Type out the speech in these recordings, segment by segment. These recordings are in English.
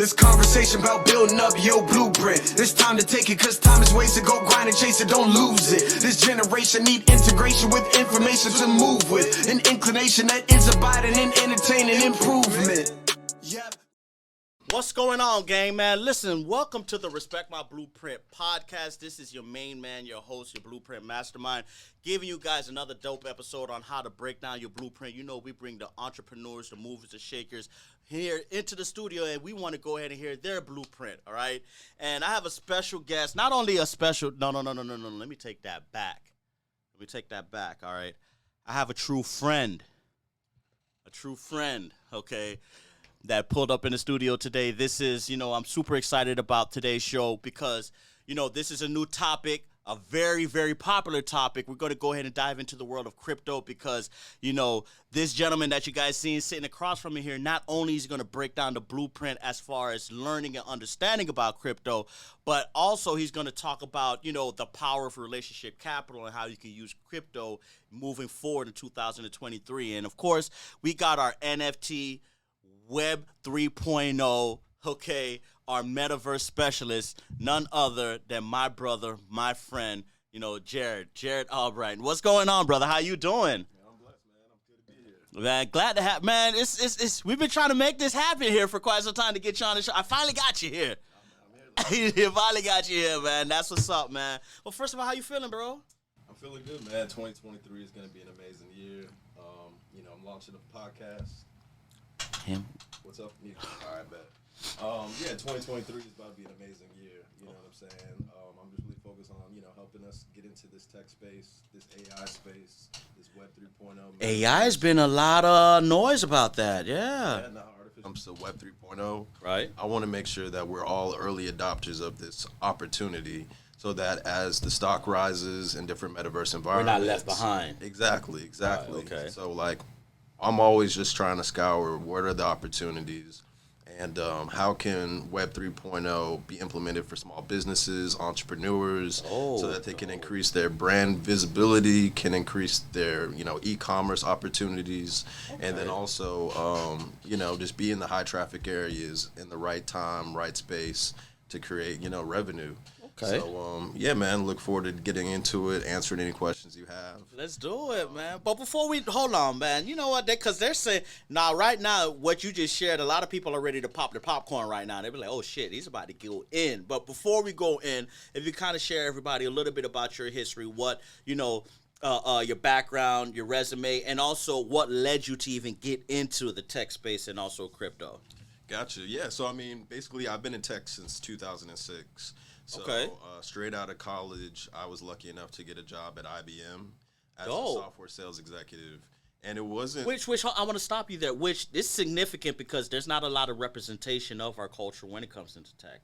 This conversation about building up your blueprint. It's time to take it, cause time is wasted. Go grind and chase it, don't lose it. This generation need integration with information to move with. An inclination that is abiding in entertaining improvement. Yep. What's going on, gang, man? Listen, welcome to the Respect My Blueprint podcast. This is your main man, your host, your blueprint mastermind, giving you guys another dope episode on how to break down your blueprint. You know, we bring the entrepreneurs, the movers, the shakers here into the studio, and we want to go ahead and hear their blueprint, all right? And I have a special guest, not only a special, no, let me take that back. All right? I have a true friend, okay, that pulled up in the studio today. This is, I'm super excited about today's show because, this is a new topic, a very, very popular topic. We're going to go ahead and dive into the world of crypto because, this gentleman that you guys seen sitting across from me here, not only is he going to break down the blueprint as far as learning and understanding about crypto, but also he's going to talk about, the power of relationship capital and how you can use crypto moving forward in 2023. And, of course, we got our NFT Web 3.0, okay, our Metaverse specialist, none other than my brother, my friend, Jarrett Albritton. What's going on, brother? How you doing? Man, I'm blessed, man. I'm good to be here. Man, glad to have, man, it's we've been trying to make this happen here for quite some time to get you on the show. I finally got you here. I'm here. You finally got you here, man. That's what's up, man. Well, first of all, how you feeling, bro? I'm feeling good, man. 2023 is going to be an amazing year. I'm launching a podcast. Him. What's up? Yeah. All right, bet. 2023 is about to be an amazing year. You know what I'm saying? I'm just really focused on, helping us get into this tech space, this AI space, this Web 3.0. AI's been a lot of noise about that, yeah. Artificial comes to Web 3.0. Right. I want to make sure that we're all early adopters of this opportunity so that as the stock rises in different metaverse environments, we're not left behind. Exactly. Right, okay. So, I'm always just trying to scour what are the opportunities and how can Web 3.0 be implemented for small businesses, entrepreneurs, so that they can increase their brand visibility, can increase their, e-commerce opportunities, and then also, just be in the high traffic areas in the right time, right space to create, revenue. Okay. So, man, look forward to getting into it, answering any questions you have. Let's do it, man. But before we, hold on, man. You know what? Because they're saying, right now, what you just shared, a lot of people are ready to pop their popcorn right now. They'll be like, oh, shit, he's about to go in. But before we go in, if you kind of share everybody a little bit about your history, what, your background, your resume, and also what led you to even get into the tech space and also crypto. Gotcha. Yeah. So, basically, I've been in tech since 2006. So, okay. Straight out of college, I was lucky enough to get a job at IBM as a software sales executive. And it wasn't... Which I want to stop you there, which is significant because there's not a lot of representation of our culture when it comes into tech.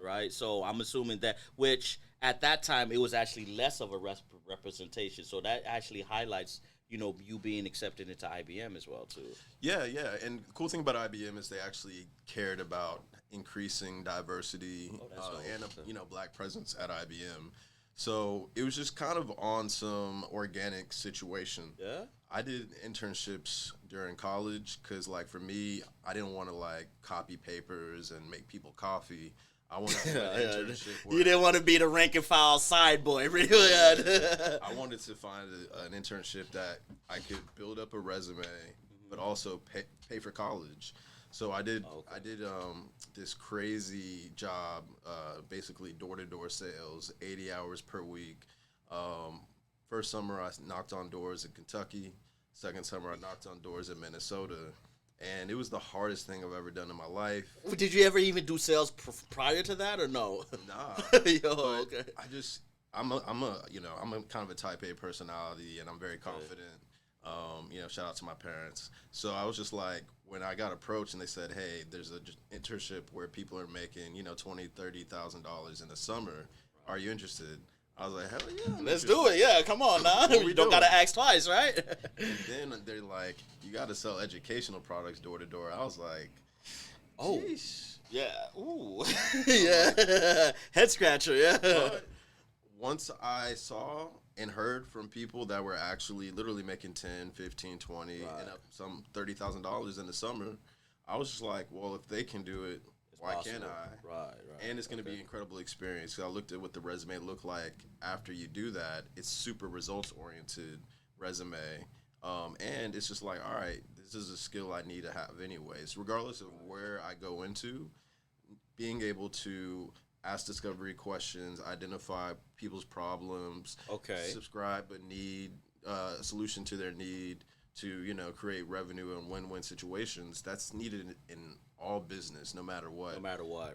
Right? So I'm assuming that, which at that time, it was actually less of a representation. So that actually highlights... you being accepted into IBM as well, too. Yeah. And the cool thing about IBM is they actually cared about increasing diversity and, black presence at IBM. So it was just kind of on some organic situation. Yeah. I did internships during college because, for me, I didn't want to, copy papers and make people coffee. I wanted to do an internship where you didn't want to be the rank and file side boy, really. I wanted to find an internship that I could build up a resume, but also pay for college. So I did this crazy job, basically door-to-door sales, 80 hours per week. First summer, I knocked on doors in Kentucky. Second summer, I knocked on doors in Minnesota. And it was the hardest thing I've ever done in my life. Did you ever even do sales prior to that, or no? Nah. Okay. I'm a kind of a type A personality, and I'm very confident. Shout out to my parents. So I was just like, when I got approached and they said, hey, there's an internship where people are making, $20,000, $30,000 in the summer. Are you interested? I was like, hell yeah. Let's do it. Yeah, come on now. We don't got to ask twice, right? And then they're like, you got to sell educational products door to door. I was like, sheesh. Yeah. Ooh. Yeah. Head scratcher, yeah. But once I saw and heard from people that were actually literally making 10, 15, 20, and up some $30,000 in the summer, I was just like, well, if they can do it, Why can't I? Right. And it's going to be an incredible experience. 'Cause I looked at what the resume looked like after you do that. It's super results-oriented resume. And it's just like, all right, this is a skill I need to have anyways. Regardless of where I go into, being able to ask discovery questions, identify people's problems, subscribe a need, a solution to their need, to create revenue and win-win situations. That's needed in all business, no matter what.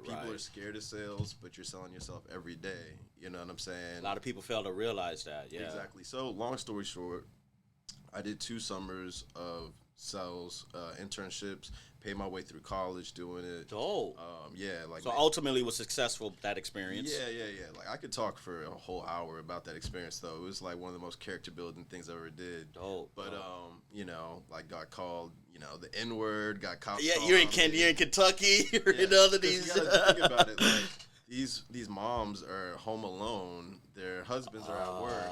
People are scared of sales, but you're selling yourself every day. You know what I'm saying? A lot of people fail to realize that. Yeah, exactly. So long story short, I did 2 summers of sales internships, paid my way through college doing it. Dope. So ultimately was successful, that experience. Yeah. Like I could talk for a whole hour about that experience though. It was like one of the most character building things I ever did. Dope. But like got called, the N-word, got cops. Yeah, you're in Kentucky. You're in all of these. You gotta think about it, like these moms are home alone, their husbands are at work,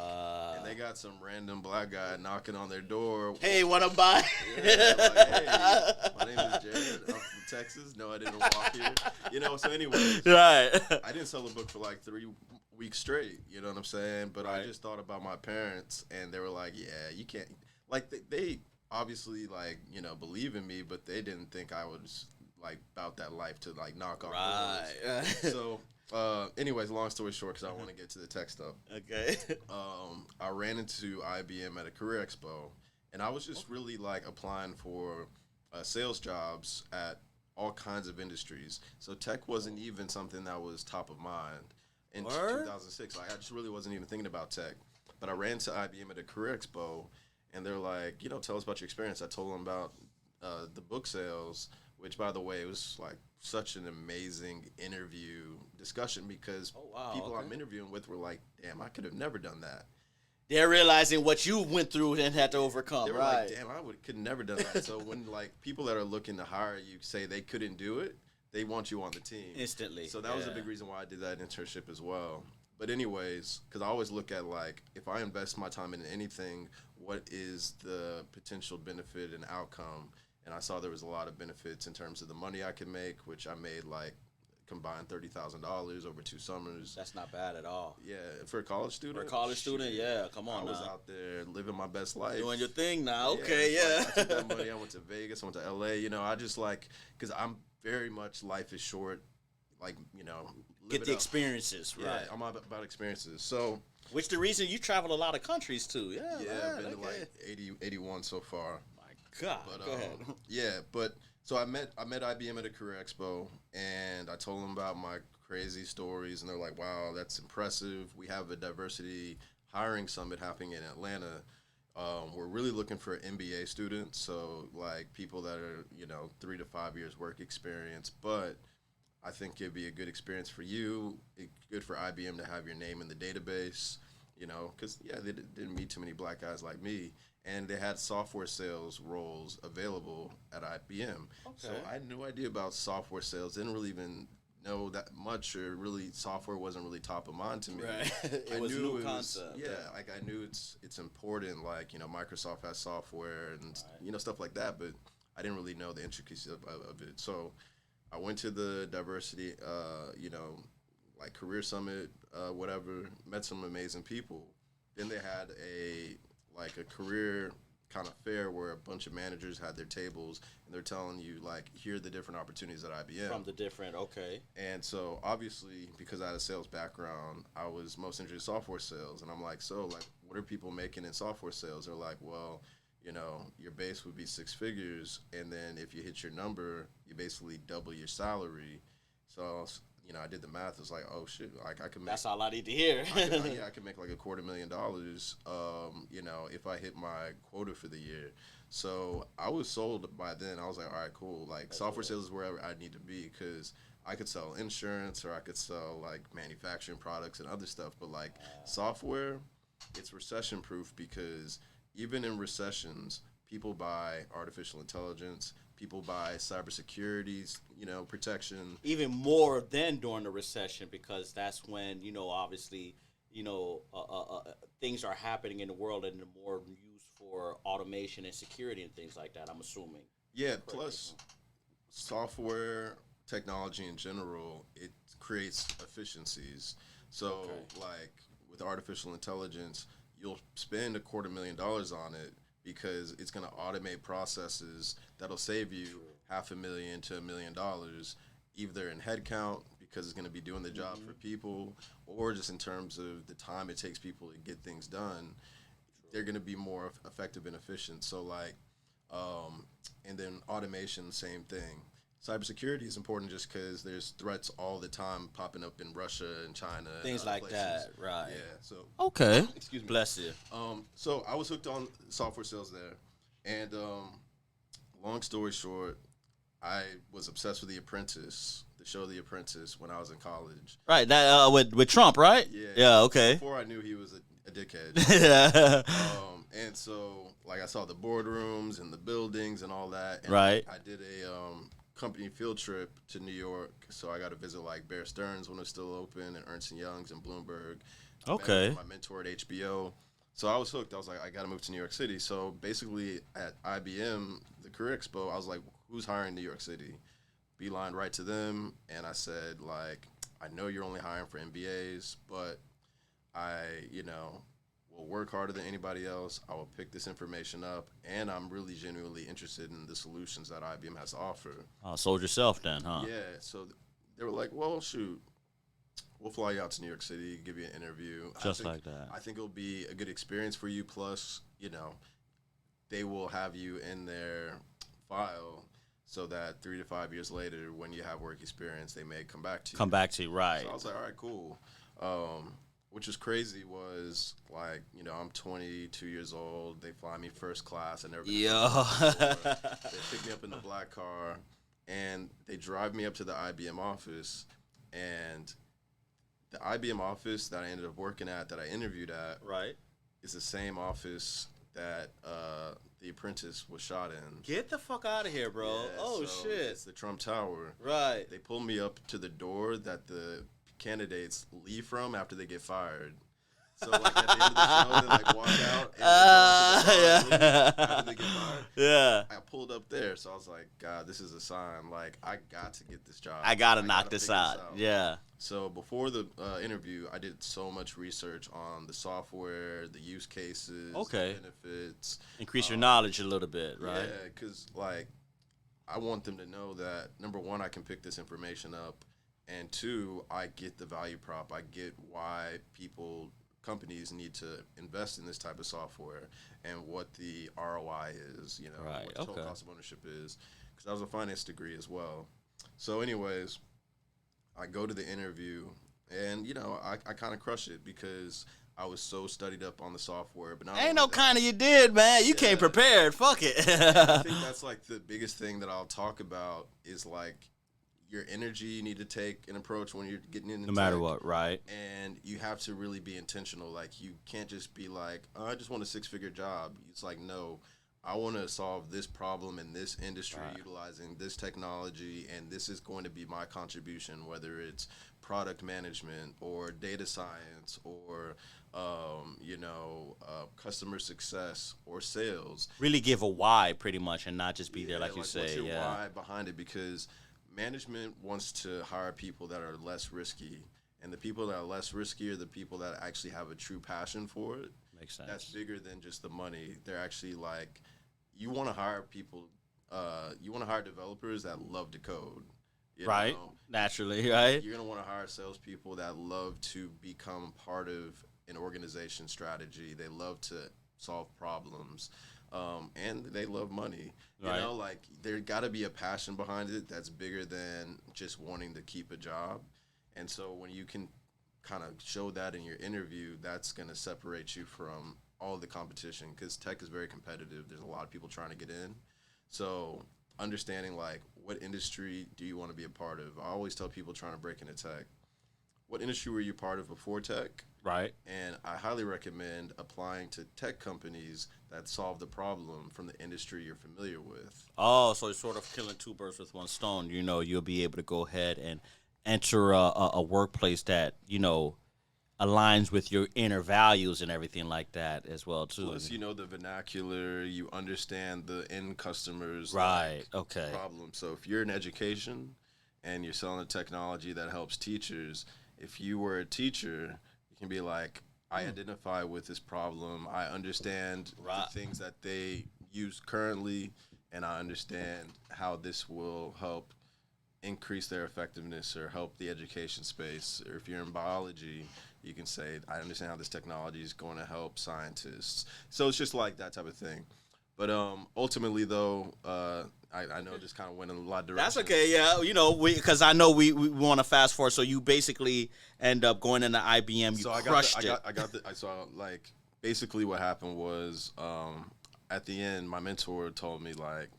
and they got some random black guy knocking on their door. Hey, wanna buy? Yeah, like, hey, my name is Jarrett. I'm from Texas. No, I didn't walk here. So anyways, right. I didn't sell a book for like 3 weeks straight. You know what I'm saying? But I just thought about my parents, and they were like, yeah, you can't. Like, they obviously, like, believe in me, but they didn't think I was like about that life to like knock off doors. So anyways, long story short, because I want to get to the tech stuff. Okay. I ran into IBM at a career expo, and I was just really like applying for sales jobs at all kinds of industries. So tech wasn't even something that was top of mind in 2006. Like, I just really wasn't even thinking about tech. But I ran to IBM at a career expo, and they're like, tell us about your experience. I told them about the book sales, which, by the way, was like such an amazing interview discussion because people I'm interviewing with were like, damn, I could have never done that. They're realizing what you went through and had to overcome. They were like, damn, could never done that. So when like people that are looking to hire you say they couldn't do it, they want you on the team instantly. So that was a big reason why I did that internship as well. But anyways, because I always look at like, if I invest my time in anything, what is the potential benefit and outcome? And I saw there was a lot of benefits in terms of the money I could make, which I made like combined $30,000 over 2 summers. That's not bad at all. Yeah, for a college student. Yeah, come on. I was out there living my best life, doing your thing now. Yeah, okay, yeah. Like, I took that money. I went to Vegas. I went to LA. I just like, because I'm very much life is short. Like, get the experiences. Right. Yeah, I'm about experiences. So, which the reason you travel a lot of countries too. Yeah. I've been to like 81 so far. God, but, go ahead. Yeah, but so I met IBM at a career expo, and I told them about my crazy stories, and they're like, "Wow, that's impressive. We have a diversity hiring summit happening in Atlanta. We're really looking for MBA students, so like people that are 3 to 5 years work experience. But I think it'd be a good experience for you. It's good for IBM to have your name in the database, because they didn't meet too many black guys like me." And they had software sales roles available at IBM. Okay. So I had no idea about software sales. Didn't really even know that much, or really software wasn't really top of mind to me. Right. It was a new concept. Like I knew it's important. Like Microsoft has software and stuff like that, but I didn't really know the intricacies of it. So I went to the diversity, like career summit, whatever. Met some amazing people. Then they had a career kind of fair where a bunch of managers had their tables and they're telling you like, here are the different opportunities at IBM. From the different, okay. And so obviously because I had a sales background, I was most interested in software sales. And I'm like, so like, what are people making in software sales? They're like, well, your base would be 6 figures. And then if you hit your number, you basically double your salary. So I did the math. It's like, oh shit, like I can make. That's all I need to hear. I can make like $250,000. If I hit my quota for the year. So I was sold by then. I was like, all right, cool. Like software sales is wherever I need to be because I could sell insurance or I could sell like manufacturing products and other stuff. But like software, it's recession proof because even in recessions, people buy artificial intelligence. People buy cybersecurity, protection. Even more than during the recession because that's when, obviously, things are happening in the world and they're more used for automation and security and things like that, I'm assuming. Yeah, plus software technology in general, it creates efficiencies. So, like with artificial intelligence, you'll spend $250,000 on it because it's going to automate processes that'll save you $500,000 to $1 million, either in headcount because it's going to be doing the job for people, or just in terms of the time it takes people to get things done. They're going to be more effective and efficient. So like, and then automation, same thing. Cybersecurity is important just because there's threats all the time popping up in Russia and China. Things and like places. that, right. Yeah, so. Okay. Excuse me. Bless you. So I was hooked on software sales there. And long story short, I was obsessed with The Apprentice, the show The Apprentice, when I was in college. Right, that with Trump, right? Yeah. Yeah, okay. Before I knew he was a dickhead. Yeah. And so, like, I saw the boardrooms and the buildings and all that. And Right. I did a company field trip to New York, so I got to visit, like, Bear Stearns when it was still open, and Ernst & Young's and Bloomberg. Okay. My mentor at HBO. So I was hooked. I was like, I got to move to New York City. So basically, at IBM, the Career Expo, I was like, who's hiring New York City? Beeline right to them, and I said, like, I know you're only hiring for MBAs, but I, will work harder than anybody else. I will pick this information up, and I'm really genuinely interested in the solutions that IBM has to offer. Sold yourself then, huh? Yeah, so they were like, well, shoot, we'll fly you out to New York City, give you an interview. Just like that. I think it'll be a good experience for you, plus, they will have you in their file so that 3 to 5 years later, when you have work experience, they may come back to you. Come back to you, right. So I was like, all right, cool. Which was crazy was, like, I'm 22 years old. They fly me first class. I never been They pick me up in the black car, and they drive me up to the IBM office. And the IBM office that I ended up working at, that I interviewed at, Right. is the same office that The Apprentice was shot in. Get the fuck out of here, bro. Yeah, so shit. It's the Trump Tower. Right. They pulled me up to the door that the candidates leave from after they get fired. So, like, at the end of the show, they, like, walk out and they go to the bar and leave after they get fired. Yeah. I pulled up there, so I was like, God, this is a sign. Like, I got to get this job. I gotta knock this out. Yeah. So before the interview, I did so much research on the software, the use cases, Okay. the benefits. Increase your knowledge a little bit, right? Yeah, because, like, I want them to know that, number one, I can pick this information up, and two, I get the value prop. I get why companies need to invest in this type of software and what the ROI is, Right, what the total cost of ownership is, because I was a finance degree as well. So anyways, I go to the interview, and, I kind of crush it because I was so studied up on the software. But not Ain't no kind of you did, man. You came prepared. Fuck it. I think that's, like, the biggest thing that I'll talk about is, like, your energy you need to take an approach when you're getting into No matter tech. what, right? And you have to really be intentional. Like, you can't just be like, oh, I just want a 6-figure job. It's like, no, I want to solve this problem in this industry utilizing this technology, and this is going to be my contribution, whether it's product management or data science or, customer success or sales. Really give a why, pretty much, and not just be there, like you what's say. your Yeah. why behind it? Because management wants to hire people that are less risky, and the people that are less risky are the people that actually have a true passion for it. Makes sense. That's bigger than just the money. They're actually, like, you want to hire people, you want to hire developers that love to code. Right. Naturally, right? You're going to want to hire salespeople that love to become part of an organization strategy. They love to solve problems. And they love money. Right. Like, there got to be a passion behind it that's bigger than just wanting to keep a job. And so when you can kind of show that in your interview, that's going to separate you from all the competition, because tech is very competitive. There's a lot of people trying to get in. So understanding, like, what industry do you want to be a part of? I always tell people trying to break into tech, what industry were you part of before tech? Right. And I highly recommend applying to tech companies that solve the problem from the industry you're familiar with. Oh, so it's sort of killing two birds with one stone. You'll be able to go ahead and enter a workplace that, aligns with your inner values and everything like that as well, too. Plus, the vernacular, you understand the end customers' Right, okay. problem. So if you're in education and you're selling a technology that helps teachers, if you were a teacher, you can be like, I identify with this problem. I understand the things that they use currently, and I understand how this will help increase their effectiveness or help the education space. Or if you're in biology, you can say, I understand how this technology is going to help scientists. So it's just like that type of thing. But ultimately, though, I know it just kind of went in a lot of directions. That's okay, yeah. You know, because I know we want to fast forward. So you basically end up going into IBM. You crushed it. I saw, like, basically what happened was at the end, my mentor told me, like,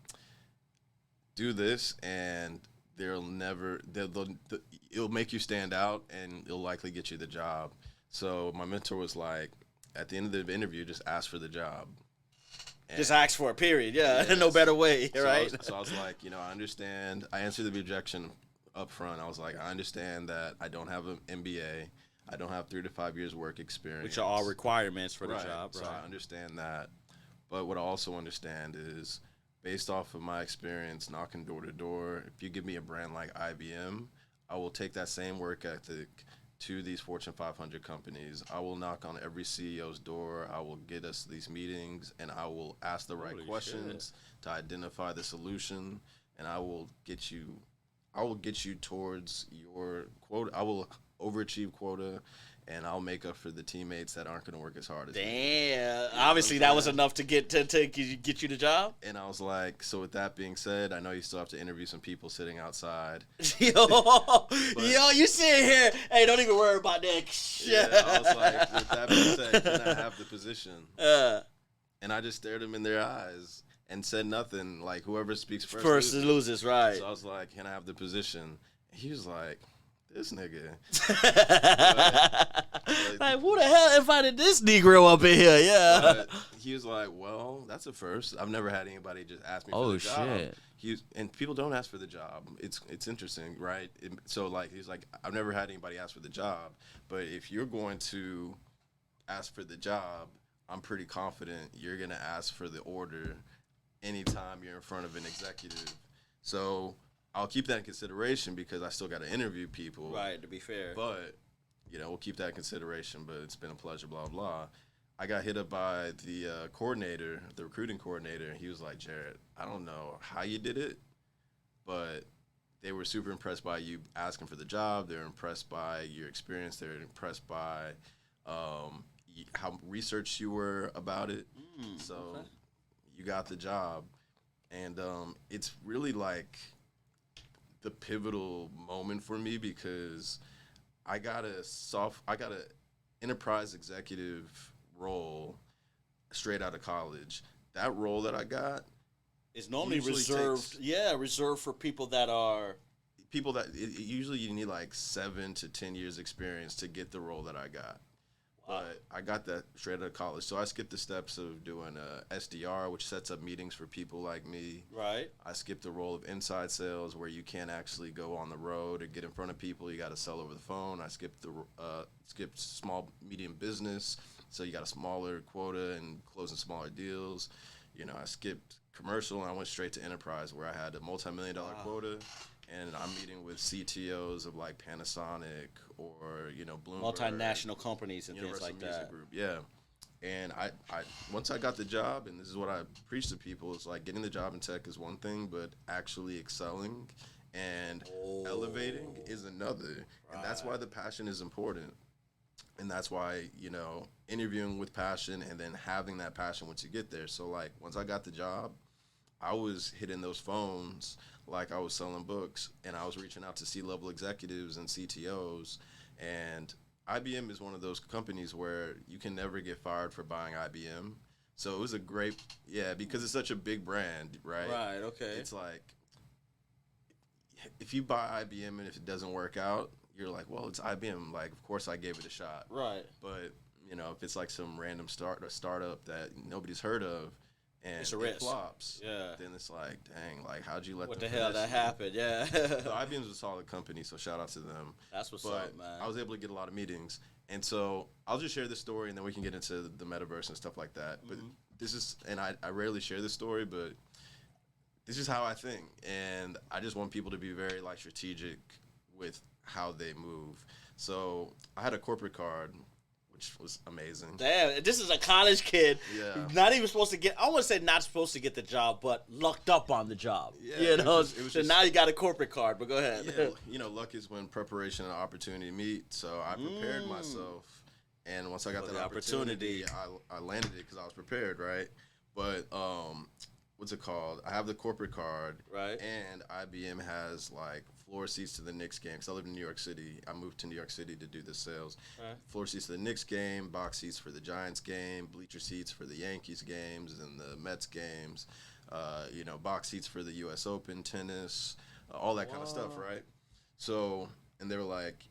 do this and it'll make you stand out and it'll likely get you the job. So my mentor was like, at the end of the interview, just ask for the job. And just ask for it, period. Yeah, no better way, right? So I was like, you know, I understand. I answered the objection up front. I was like, I understand that I don't have an MBA. I don't have 3 to 5 years work experience. Which are all requirements for the job. So I understand that. But what I also understand is, based off of my experience knocking door to door, if you give me a brand like IBM, I will take that same work ethic to these Fortune 500 companies. I will knock on every CEO's door. I will get us these meetings, and I will ask the right questions to identify the solution, and I will get you towards your quota. I will overachieve quota, and I'll make up for the teammates that aren't going to work as hard as me. Damn. Obviously, that was enough to get you the job. And I was like, so with that being said, I know you still have to interview some people sitting outside. Yo, you sitting here. Hey, don't even worry about that. Yeah, I was like, with that being said, can I have the position? And I just stared him in their eyes and said nothing. Like, whoever speaks first loses, right? So I was like, can I have the position? And he was like, this nigga. Like, who the hell invited this Negro up in here? Yeah. But he was like, well, that's a first. I've never had anybody just ask me for the job. Oh, shit. And people don't ask for the job. It's interesting, right? So, like, he's like, I've never had anybody ask for the job. But if you're going to ask for the job, I'm pretty confident you're going to ask for the order anytime you're in front of an executive. So I'll keep that in consideration because I still got to interview people. Right, to be fair. But, you know, we'll keep that in consideration. But it's been a pleasure, blah, blah. I got hit up by the coordinator, the recruiting coordinator, and he was like, Jarrett, I don't know how you did it, but they were super impressed by you asking for the job. They're impressed by your experience. They're impressed by how researched you were about it. So you got the job. And it's really like the pivotal moment for me because I got a enterprise executive role straight out of college. That role that I got is normally reserved for people that usually you need like 7 to 10 years experience to get the role that I got. But I got that straight out of college. So I skipped the steps of doing SDR, which sets up meetings for people like me. Right. I skipped the role of inside sales where you can't actually go on the road or get in front of people. You got to sell over the phone. I skipped small, medium business. So you got a smaller quota and closing smaller deals. You know, I skipped commercial and I went straight to enterprise where I had a multi-million-dollar quota. And I'm meeting with CTOs of like Panasonic or, you know, Bloomberg. Multinational companies and things like that. Group. Yeah. And I once I got the job, and this is what I preach to people, is like getting the job in tech is one thing, but actually excelling and elevating is another. Right. And that's why the passion is important. And that's why, you know, interviewing with passion and then having that passion once you get there. So like once I got the job, I was hitting those phones like I was selling books, and I was reaching out to C-level executives and CTOs, and IBM is one of those companies where you can never get fired for buying IBM. So it was a great, because it's such a big brand, right? Right, okay. It's like, if you buy IBM and if it doesn't work out, you're like, well, it's IBM. Like, of course I gave it a shot. Right. But, you know, if it's like some random startup that nobody's heard of, and it's a risk. It flops, yeah. Then it's like, dang, like, how'd you let what them the hell that happened? Yeah. So IBM's a solid company, so shout out to them. That's what's up, man. I was able to get a lot of meetings. And so I'll just share this story, and then we can get into the metaverse and stuff like that. But this is, and I rarely share this story, but this is how I think, and I just want people to be very like strategic with how they move. So I had a corporate card, which was amazing. Damn, this is a college kid. Yeah. Not even supposed to get, I wouldn't say not supposed to get the job, but lucked up on the job. Yeah, You know, it was so just, now you got a corporate card, but go ahead. yeah, you know, luck is when preparation and opportunity meet. So I prepared myself, and once I got For that the opportunity, I landed it because I was prepared, right? But what's it called? I have the corporate card, Right. And IBM has like floor seats to the Knicks game. Because I live in New York City. I moved to New York City to do the sales. Right. Floor seats to the Knicks game, box seats for the Giants game, bleacher seats for the Yankees games and the Mets games. You know, box seats for the U.S. Open tennis, all that kind of stuff, right? So, and they were like,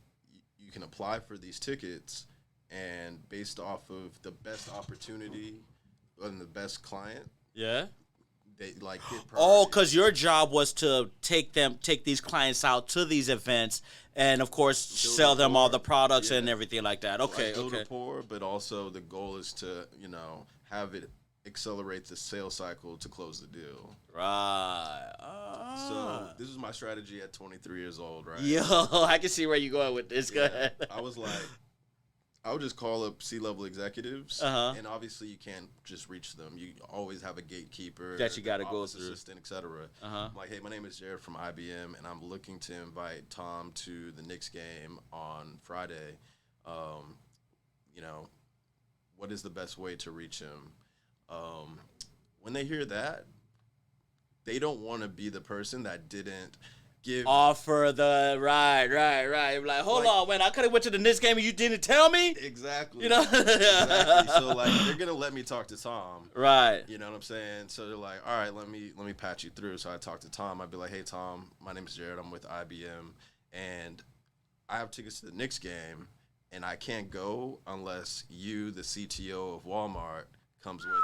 you can apply for these tickets, and based off of the best opportunity and the best client, Yeah. they like get priority. Oh, because your job was to take these clients out to these events, and of course sell them all the products and everything like that. Okay, like build okay. rapport, but also the goal is to, you know, have it accelerate the sales cycle to close the deal. Right. So this was my strategy at 23 years old, right? Yo, I can see where you're going with this. Go ahead. I was like, I would just call up C-level executives, and obviously you can't just reach them. You always have a gatekeeper That you gotta go office through. assistant, etc. I'm like, hey, my name is Jarrett from IBM, and I'm looking to invite Tom to the Knicks game on Friday. You know, what is the best way to reach him? When they hear that, they don't want to be the person that didn't give Offer the right. Like, hold on, man. I could have went to the Knicks game and you didn't tell me. exactly. You know. Exactly. So like, they're gonna let me talk to Tom. Right. You know what I'm saying? So they're like, all right, let me patch you through. So I talked to Tom. I'd be like, hey Tom, my name is Jarrett. I'm with IBM, and I have tickets to the Knicks game, and I can't go unless you, the CTO of Walmart, comes with me,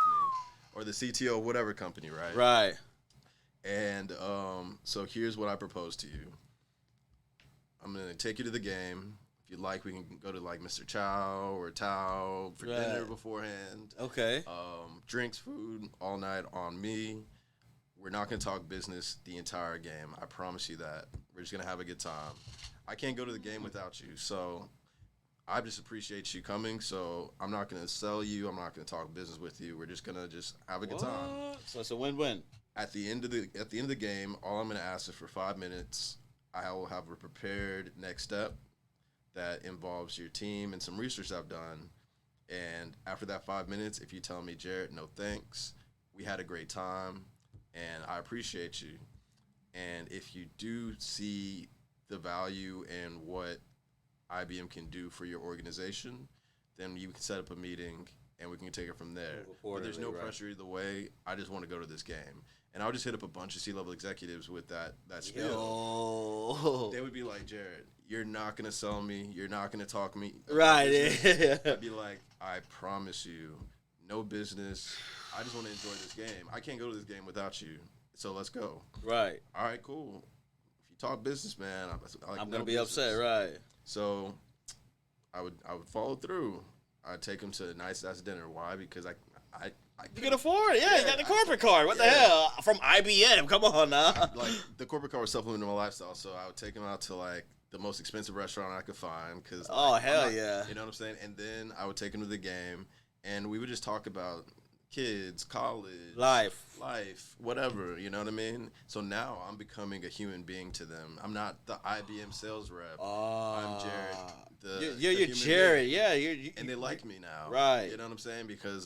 or the CTO of whatever company, right? Right. And so here's what I propose to you. I'm gonna take you to the game. If you'd like, we can go to like Mr. Chow or Tao for dinner beforehand. Okay. Drinks, food, all night on me. We're not gonna talk business the entire game. I promise you that. We're just gonna have a good time. I can't go to the game without you, so I just appreciate you coming. So I'm not gonna sell you. I'm not gonna talk business with you. We're just gonna have a good time. So it's a win-win. At the end of the game, all I'm gonna ask is for 5 minutes. I will have a prepared next step that involves your team and some research I've done. And after that 5 minutes, if you tell me, Jarrett, no thanks, we had a great time, and I appreciate you. And if you do see the value in what IBM can do for your organization, then you can set up a meeting and we can take it from there. But there's no pressure either way. I just want to go to this game. And I'll just hit up a bunch of C-level executives with that spiel. Yo. They would be like, Jarrett, you're not going to sell me. You're not going to talk me. Right. I'd be like, I promise you, no business. I just want to enjoy this game. I can't go to this game without you. So let's go. Right. All right, cool. If you talk business, man, I'm going to be upset, right. So I would follow through. I'd take him to a nice-ass dinner. Why? Because I you can afford it. Yeah, you got the corporate card. What the hell? From IBM. Come on now. Like, the corporate card was supplementing my lifestyle, so I would take him out to, like, the most expensive restaurant I could find. Cause, like, hell yeah. You know what I'm saying? And then I would take him to the game, and we would just talk about kids, college, life, whatever, you know what I mean? So now I'm becoming a human being to them. I'm not the IBM sales rep. I'm Jarrett. You're Jarrett, yeah. And they like me now. Right. You know what I'm saying? Because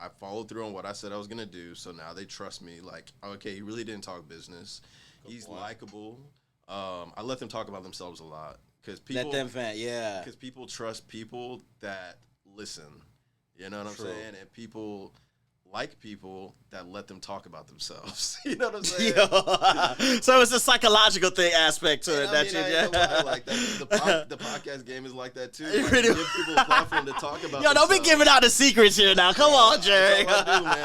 I followed through on what I said I was going to do, so now they trust me. Like, okay, he really didn't talk business. He's likable. I let them talk about themselves a lot. Let them vent, yeah. Because people trust people that listen. You know what I'm saying? And people like people that let them talk about themselves. You know what I'm saying? So it's a psychological aspect to it. The podcast game is like that too. Like, give people a platform to talk about. Yo, don't be giving out the secrets here now. Come on, Jerry. That's what I do, man.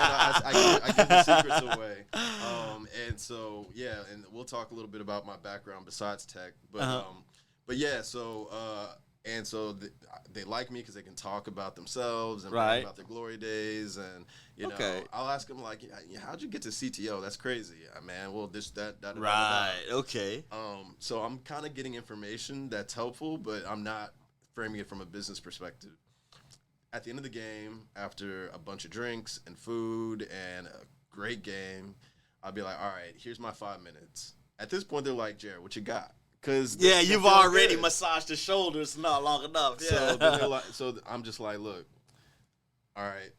I give the secrets away. And so and we'll talk a little bit about my background besides tech, but yeah. So And so they like me because they can talk about themselves and Right. about their glory days. And, Okay. I'll ask them, like, how'd you get to CTO? That's crazy. Man, well, this, that, da, da, da, da, da. Right. Okay. So I'm kind of getting information that's helpful, but I'm not framing it from a business perspective. At the end of the game, after a bunch of drinks and food and a great game, I'll be like, all right, here's my 5 minutes. At this point, they're like, Jarrett, what you got? Because You've already massaged the shoulders not long enough. Yeah. So then they're like, so I'm just like, look, all right,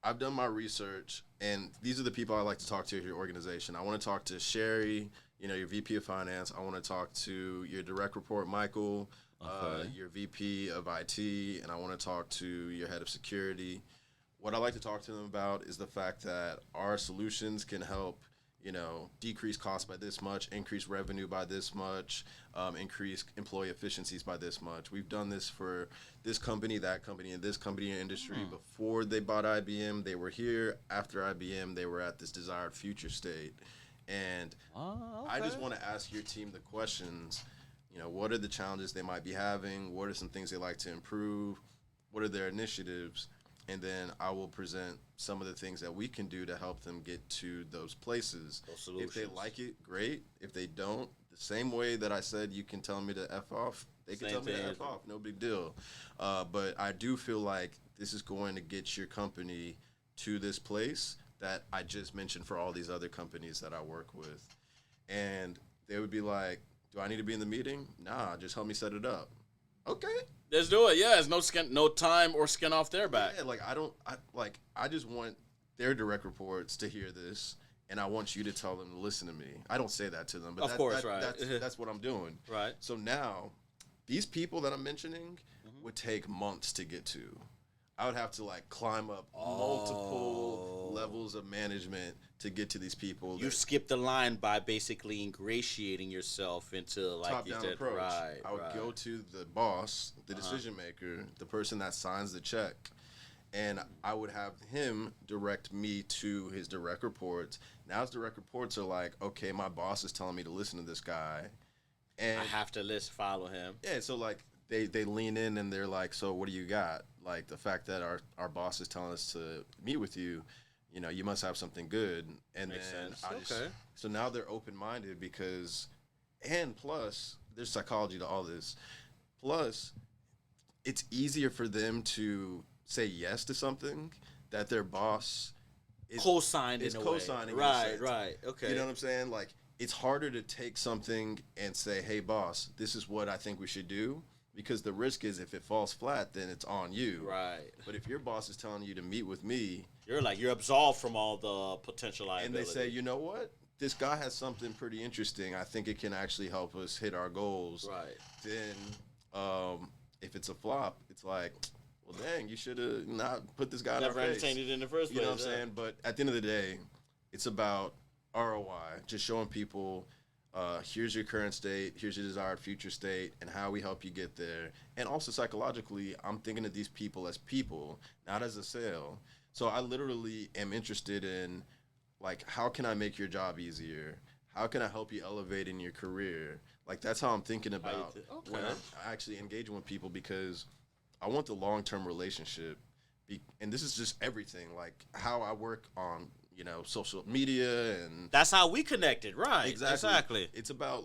I've done my research, and these are the people I like to talk to at your organization. I want to talk to Sherry, your VP of Finance. I want to talk to your direct report, Michael, your VP of IT, and I want to talk to your head of security. What I like to talk to them about is the fact that our solutions can help decrease costs by this much, increase revenue by this much, increase employee efficiencies by this much. We've done this for this company, that company, and this company in industry. Before they bought IBM, they were here. After IBM, they were at this desired future state. And I just want to ask your team the questions, what are the challenges they might be having? What are some things they like to improve? What are their initiatives? And then I will present some of the things that we can do to help them get to those places. If they like it, great. If they don't, the same way that I said you can tell me to F off, they can tell me to F off. No big deal. But I do feel like this is going to get your company to this place that I just mentioned for all these other companies that I work with. And they would be like, do I need to be in the meeting? Nah, just help me set it up. Okay. Let's do it. Yeah, it's no time or skin off their back. Yeah, I just want their direct reports to hear this, and I want you to tell them to listen to me. I don't say that to them, but that's what I'm doing. Right. So now, these people that I'm mentioning would take months to get to. I would have to climb up multiple levels of management to get to these people. You skip the line by basically ingratiating yourself into top-down approach. I would go to the boss, the decision maker, the person that signs the check, and I would have him direct me to his direct reports. Now his direct reports are like, okay, my boss is telling me to listen to this guy, and I have to follow him. Yeah, so they lean in and they're like, so what do you got? Like the fact that our boss is telling us to meet with you, you must have something good. And Makes then sense. So now they're open-minded and plus there's psychology to all this. Plus, it's easier for them to say yes to something that their boss is co-signing. Right. Okay. You know what I'm saying? It's harder to take something and say, hey, boss, this is what I think we should do. Because the risk is if it falls flat, then it's on you. Right. But if your boss is telling you to meet with me. You're absolved from all the potential liability. And they say, you know what? This guy has something pretty interesting. I think it can actually help us hit our goals. Right. Then if it's a flop, it's like, well, dang, you should have not put this guy in our face. Never entertained it in the first place. You know what I'm saying? But at the end of the day, it's about ROI, just showing people here's your current state, here's your desired future state, and how we help you get there. And also psychologically, I'm thinking of these people as people, not as a sale. So I literally am interested in, how can I make your job easier? How can I help you elevate in your career? That's how I'm thinking about when I'm actually engaging with people, because I want the long-term relationship. And this is just everything, how I work on social media, and that's how we connected, right? Exactly. It's about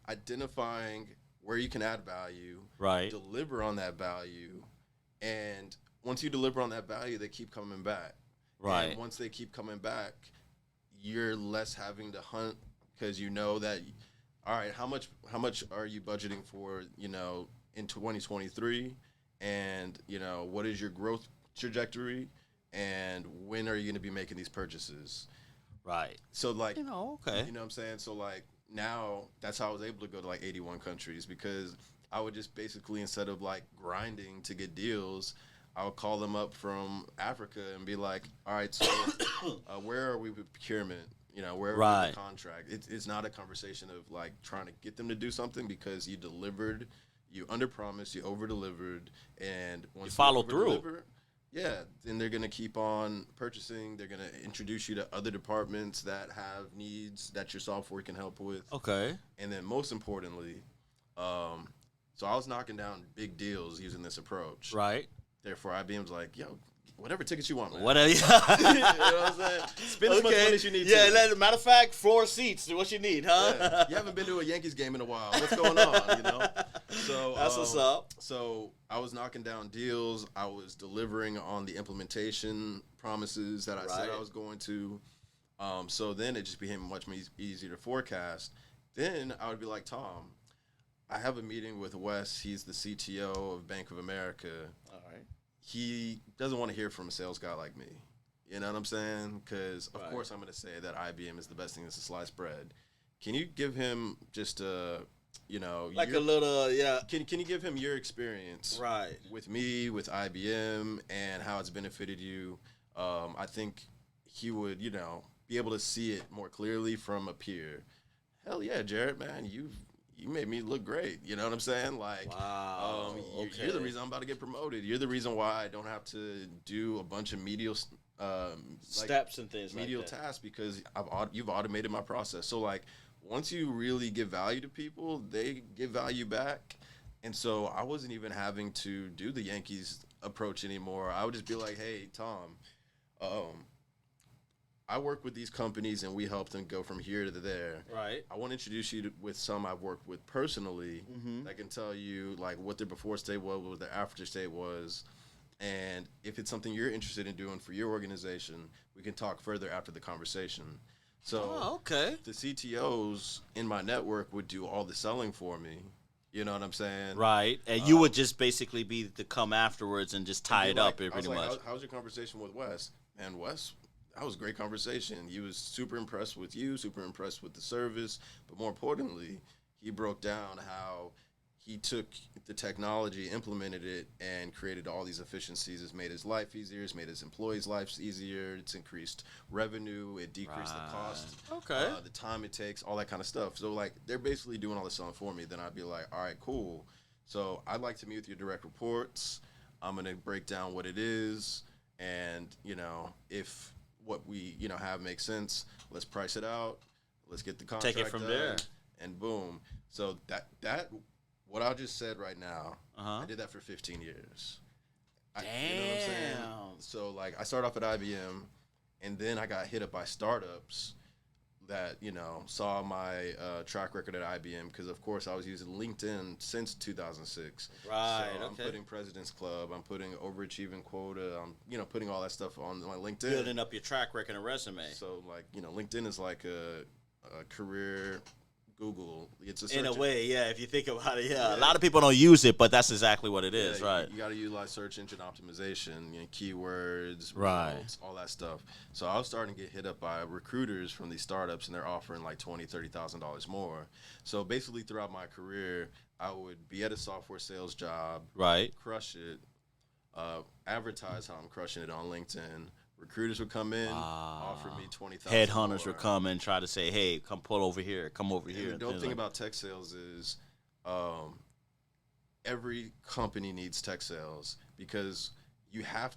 identifying where you can add value, right? Deliver on that value, and once you deliver on that value, they keep coming back, right? And once they keep coming back, you're less having to hunt, because that, all right, how much are you budgeting for, in 2023, and what is your growth trajectory? And when are you going to be making these purchases? Right. So okay. You know what I'm saying? So now that's how I was able to go to 81 countries, because I would just basically, instead of grinding to get deals, I would call them up from Africa and be like, all right, so where are we with procurement? Where are we with the contract? It's not a conversation of trying to get them to do something, because you delivered, you under-promised, you over-delivered, and once you follow through. Yeah, then they're going to keep on purchasing. They're going to introduce you to other departments that have needs that your software can help with. Okay. And then most importantly, So I was knocking down big deals using this approach. Right. Therefore, IBM's like, yo, whatever tickets you want, man. Whatever. You know what I'm saying? Spend as much money as you need to. Matter of fact, floor seats. What you need, huh? Yeah. You haven't been to a Yankees game in a while. What's going on, you know? So that's what's up. So I was knocking down deals. I was delivering on the implementation promises that I said I was going to. So then it just became much easier to forecast. Then I would be like, Tom, I have a meeting with Wes. He's the CTO of Bank of America. All right. He doesn't want to hear from a sales guy like me. You know what I'm saying? Because, of course, I'm going to say that IBM is the best thing that's a sliced bread. Can you give him just a, you know. Like a little, yeah. Can you give him your experience with me, with IBM, and how it's benefited you? I think he would, you know, be able to see it more clearly from a peer. Hell yeah, Jarrett, man, you made me look great. You know what I'm saying? Like, wow. You're the reason I'm about to get promoted. You're the reason why I don't have to do a bunch of medial steps and things medial like that. tasks because you've automated my process. So like, once you really give value to people, they give value back. And so I wasn't even having to do the Yankees approach anymore. I would just be like, hey, Tom, I work with these companies and we help them go from here to there. Right. I want to introduce you with some I've worked with personally that can tell you like what their before state was, what their after state was. And if it's something you're interested in doing for your organization, we can talk further after the conversation. So the CTOs in my network would do all the selling for me. You know what I'm saying? Right. And you would just basically be the come afterwards and just tie it up pretty much. How's your conversation with Wes? And Wes, that was a great conversation. He was super impressed with you, super impressed with the service. But more importantly, he broke down how he took the technology, implemented it, and created all these efficiencies. It's made his life easier. It's made his employees' lives easier. It's increased revenue. It decreased the cost. The time it takes, all that kind of stuff. So, like, they're basically doing all the selling for me. Then I'd be like, all right, cool. So I'd like to meet with your direct reports. I'm going to break down what it is. And, you know, if what we, you know, have makes sense, let's price it out. Let's get the contract Take it from done, there. and boom. So that what I just said right now, I did that for 15 years. Damn. You know what I'm saying? So, like, I started off at IBM, and then I got hit up by startups that, you know, saw my track record at IBM because, of course, I was using LinkedIn since 2006. Right, so I'm putting President's Club. I'm putting overachieving quota. I'm, you know, putting all that stuff on my LinkedIn. Building up your track record and resume. So, like, you know, LinkedIn is like a career Google. It's a search in a way, yeah. If you think about it, Yeah. A lot of people don't use it, but that's exactly what it is, right? You got to utilize search engine optimization, you know, keywords, Right. results, all that stuff. So I was starting to get hit up by recruiters from these startups, and they're offering like $20,000-$30,000 more. So basically, throughout my career, I would be at a software sales job, Right. crush it, advertise how I'm crushing it on LinkedIn. Recruiters would come in, offer me $20,000. Headhunters would come and try to say, "Hey, come pull over here, come over here." The dope thing about tech sales is, every company needs tech sales because you have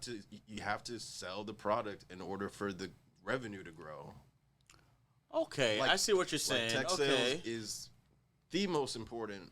to sell the product in order for the revenue to grow. Okay, I see what you're saying. Tech sales is the most important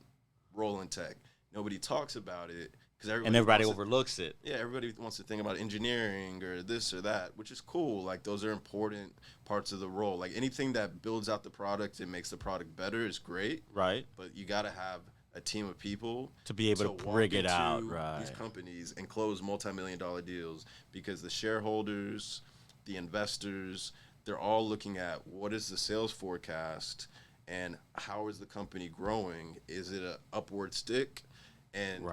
role in tech. Nobody talks about it. Everybody overlooks it. Yeah, everybody wants to think about engineering or this or that, which is cool. Like, those are important parts of the role. Like, anything that builds out the product and makes the product better is great. Right. But you got to have a team of people to be able to bring it out. Right. These companies and close multi-million-dollar deals because the shareholders, the investors, they're all looking at what is the sales forecast and how is the company growing? Is it an upward stick? And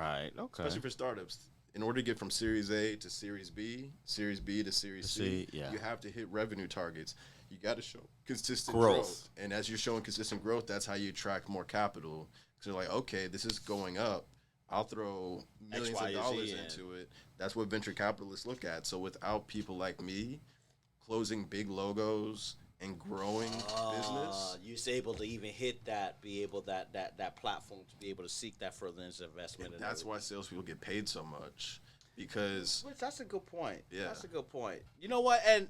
especially for startups, in order to get from Series A to Series B to Series C, you have to hit revenue targets. You got to show consistent growth. And as you're showing consistent growth, that's how you attract more capital. So you're like, okay, this is going up. I'll throw millions of dollars into it. That's what venture capitalists look at. So without people like me closing big logos and growing business, you're able to even hit that, be able that platform to be able to seek that further investment. And that's why salespeople get paid so much, because that's a good point. Yeah, that's a good point. You know what? And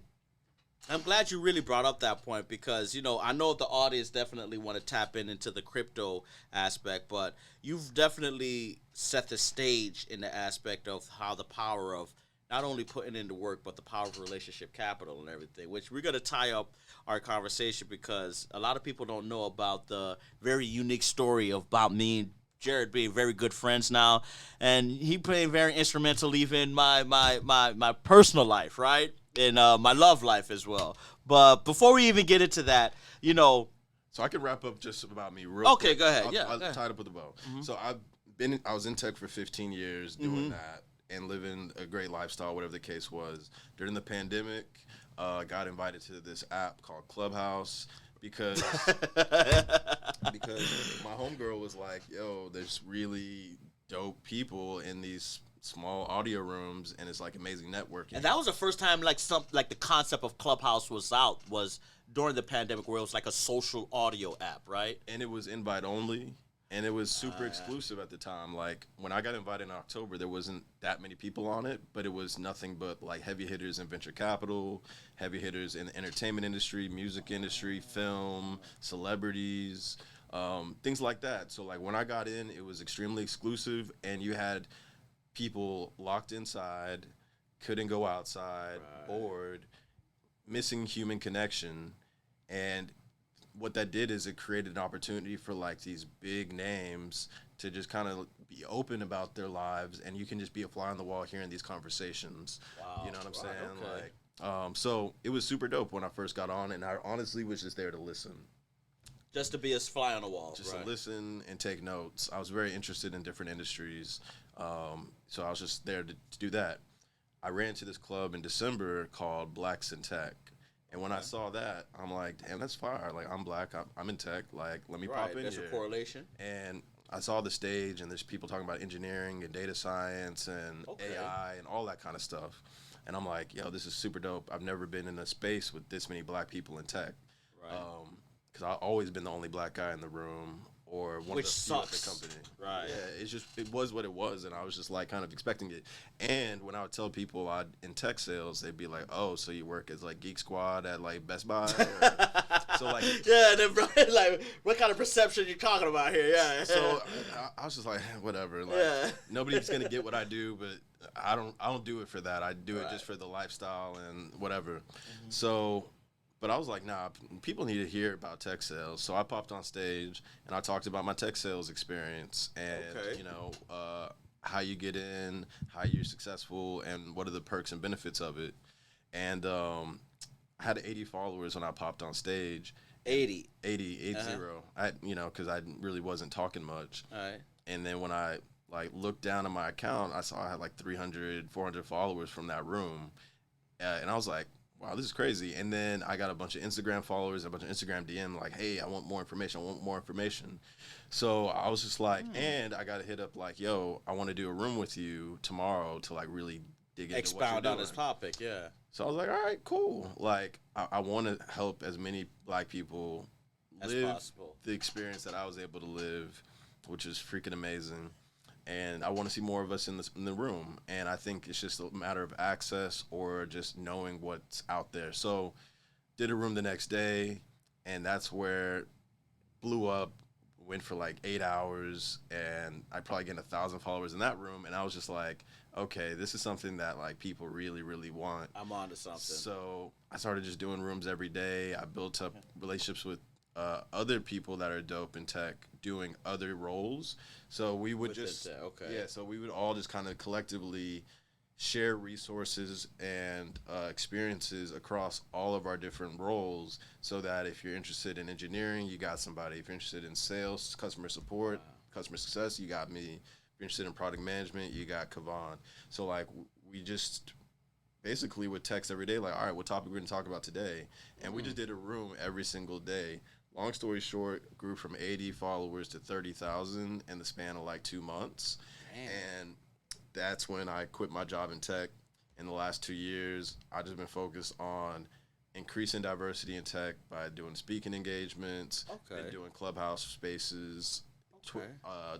I'm glad you really brought up that point because, I know the audience definitely want to tap into the crypto aspect, but you've definitely set the stage in the aspect of how the power of not only putting into work, but the power of relationship capital and everything, which we're going to tie up our conversation because a lot of people don't know about the very unique story about me and Jarrett being very good friends now, and he playing very instrumental even in my personal life, right? And my love life as well. But before we even get into that, So I can wrap up just about me real quick. Okay, go ahead. I'll Go ahead. tie it up with a bow. So I was in tech for 15 years doing that and living a great lifestyle, whatever the case was. During the pandemic, got invited to this app called Clubhouse because my homegirl was like, yo, there's really dope people in these small audio rooms and it's like amazing networking. And that was the first time like the concept of Clubhouse was out was during the pandemic where it was like a social audio app, right? And it was invite only. And it was super exclusive at the time. Like, when I got invited in October, there wasn't that many people on it, but it was nothing but, like, heavy hitters in venture capital, heavy hitters in the entertainment industry, music industry, film, celebrities, things like that. So, like, when I got in, it was extremely exclusive, and you had people locked inside, couldn't go outside, bored, missing human connection, and what that did is it created an opportunity for like these big names to just kind of be open about their lives, and you can just be a fly on the wall hearing these conversations. Wow. You know what I'm saying? Okay. Like, so it was super dope when I first got on, and I honestly was just there to listen. Just to be a fly on the wall. Just to listen and take notes. I was very interested in different industries, so I was just there to do that. I ran to this club in December called Blacks in Tech. And when I saw that, I'm like, damn, that's fire. Like, I'm black. I'm in tech. Like, let me pop in There's here. a correlation. And I saw the stage, and there's people talking about engineering and data science and AI and all that kind of stuff. And I'm like, yo, this is super dope. I've never been in a space with this many black people in tech. Right. Because I've always been the only black guy in the room or one Which of the few at sucks. the company. Right. Yeah, it was what it was, and I was just like kind of expecting it. And when I would tell people in tech sales, they'd be like, "Oh, so you work as like Geek Squad at like Best Buy?" So like, yeah, then like, what kind of perception you talking about here? Yeah. So I was just like, whatever. Like, nobody's gonna get what I do, but I don't do it for that. I do it just for the lifestyle and whatever. So. But I was like, nah, people need to hear about tech sales. So I popped on stage and I talked about my tech sales experience and, how you get in, how you're successful, and what are the perks and benefits of it. And I had 80 followers when I popped on stage. 80. 80. Because I really wasn't talking much. All right. And then when I looked down at my account, I saw I had like 300, 400 followers from that room. And I was like, wow, this is crazy. And then I got a bunch of Instagram followers, a bunch of Instagram DM like, hey, I want more information. So I was just like, and I got to hit up like, yo, I want to do a room with you tomorrow to like really dig into Expound on this topic, yeah. So I was like, all right, cool. Like, I want to help as many black people live possible. The experience that I was able to live, which is freaking amazing. And I want to see more of us in the room. And I think it's just a matter of access or just knowing what's out there. So did a room the next day, and that's where blew up, went for like 8 hours, and I probably gained 1,000 followers in that room. And I was just like, okay, this is something that like people really, really want. I'm on to something. So I started just doing rooms every day. I built up relationships with other people that are dope in tech doing other roles. So we would so we would all just kind of collectively share resources and experiences across all of our different roles, so that if you're interested in engineering, you got somebody. If you're interested in sales, customer support, customer success, you got me. If you're interested in product management, you got Kavan. So like we just basically would text every day like, all right, what topic we're going to talk about today? And we just did a room every single day. Long story short, grew from 80 followers to 30,000 in the span of like 2 months. Damn. And that's when I quit my job in tech. In the last 2 years, I've just been focused on increasing diversity in tech by doing speaking engagements, and doing Clubhouse spaces,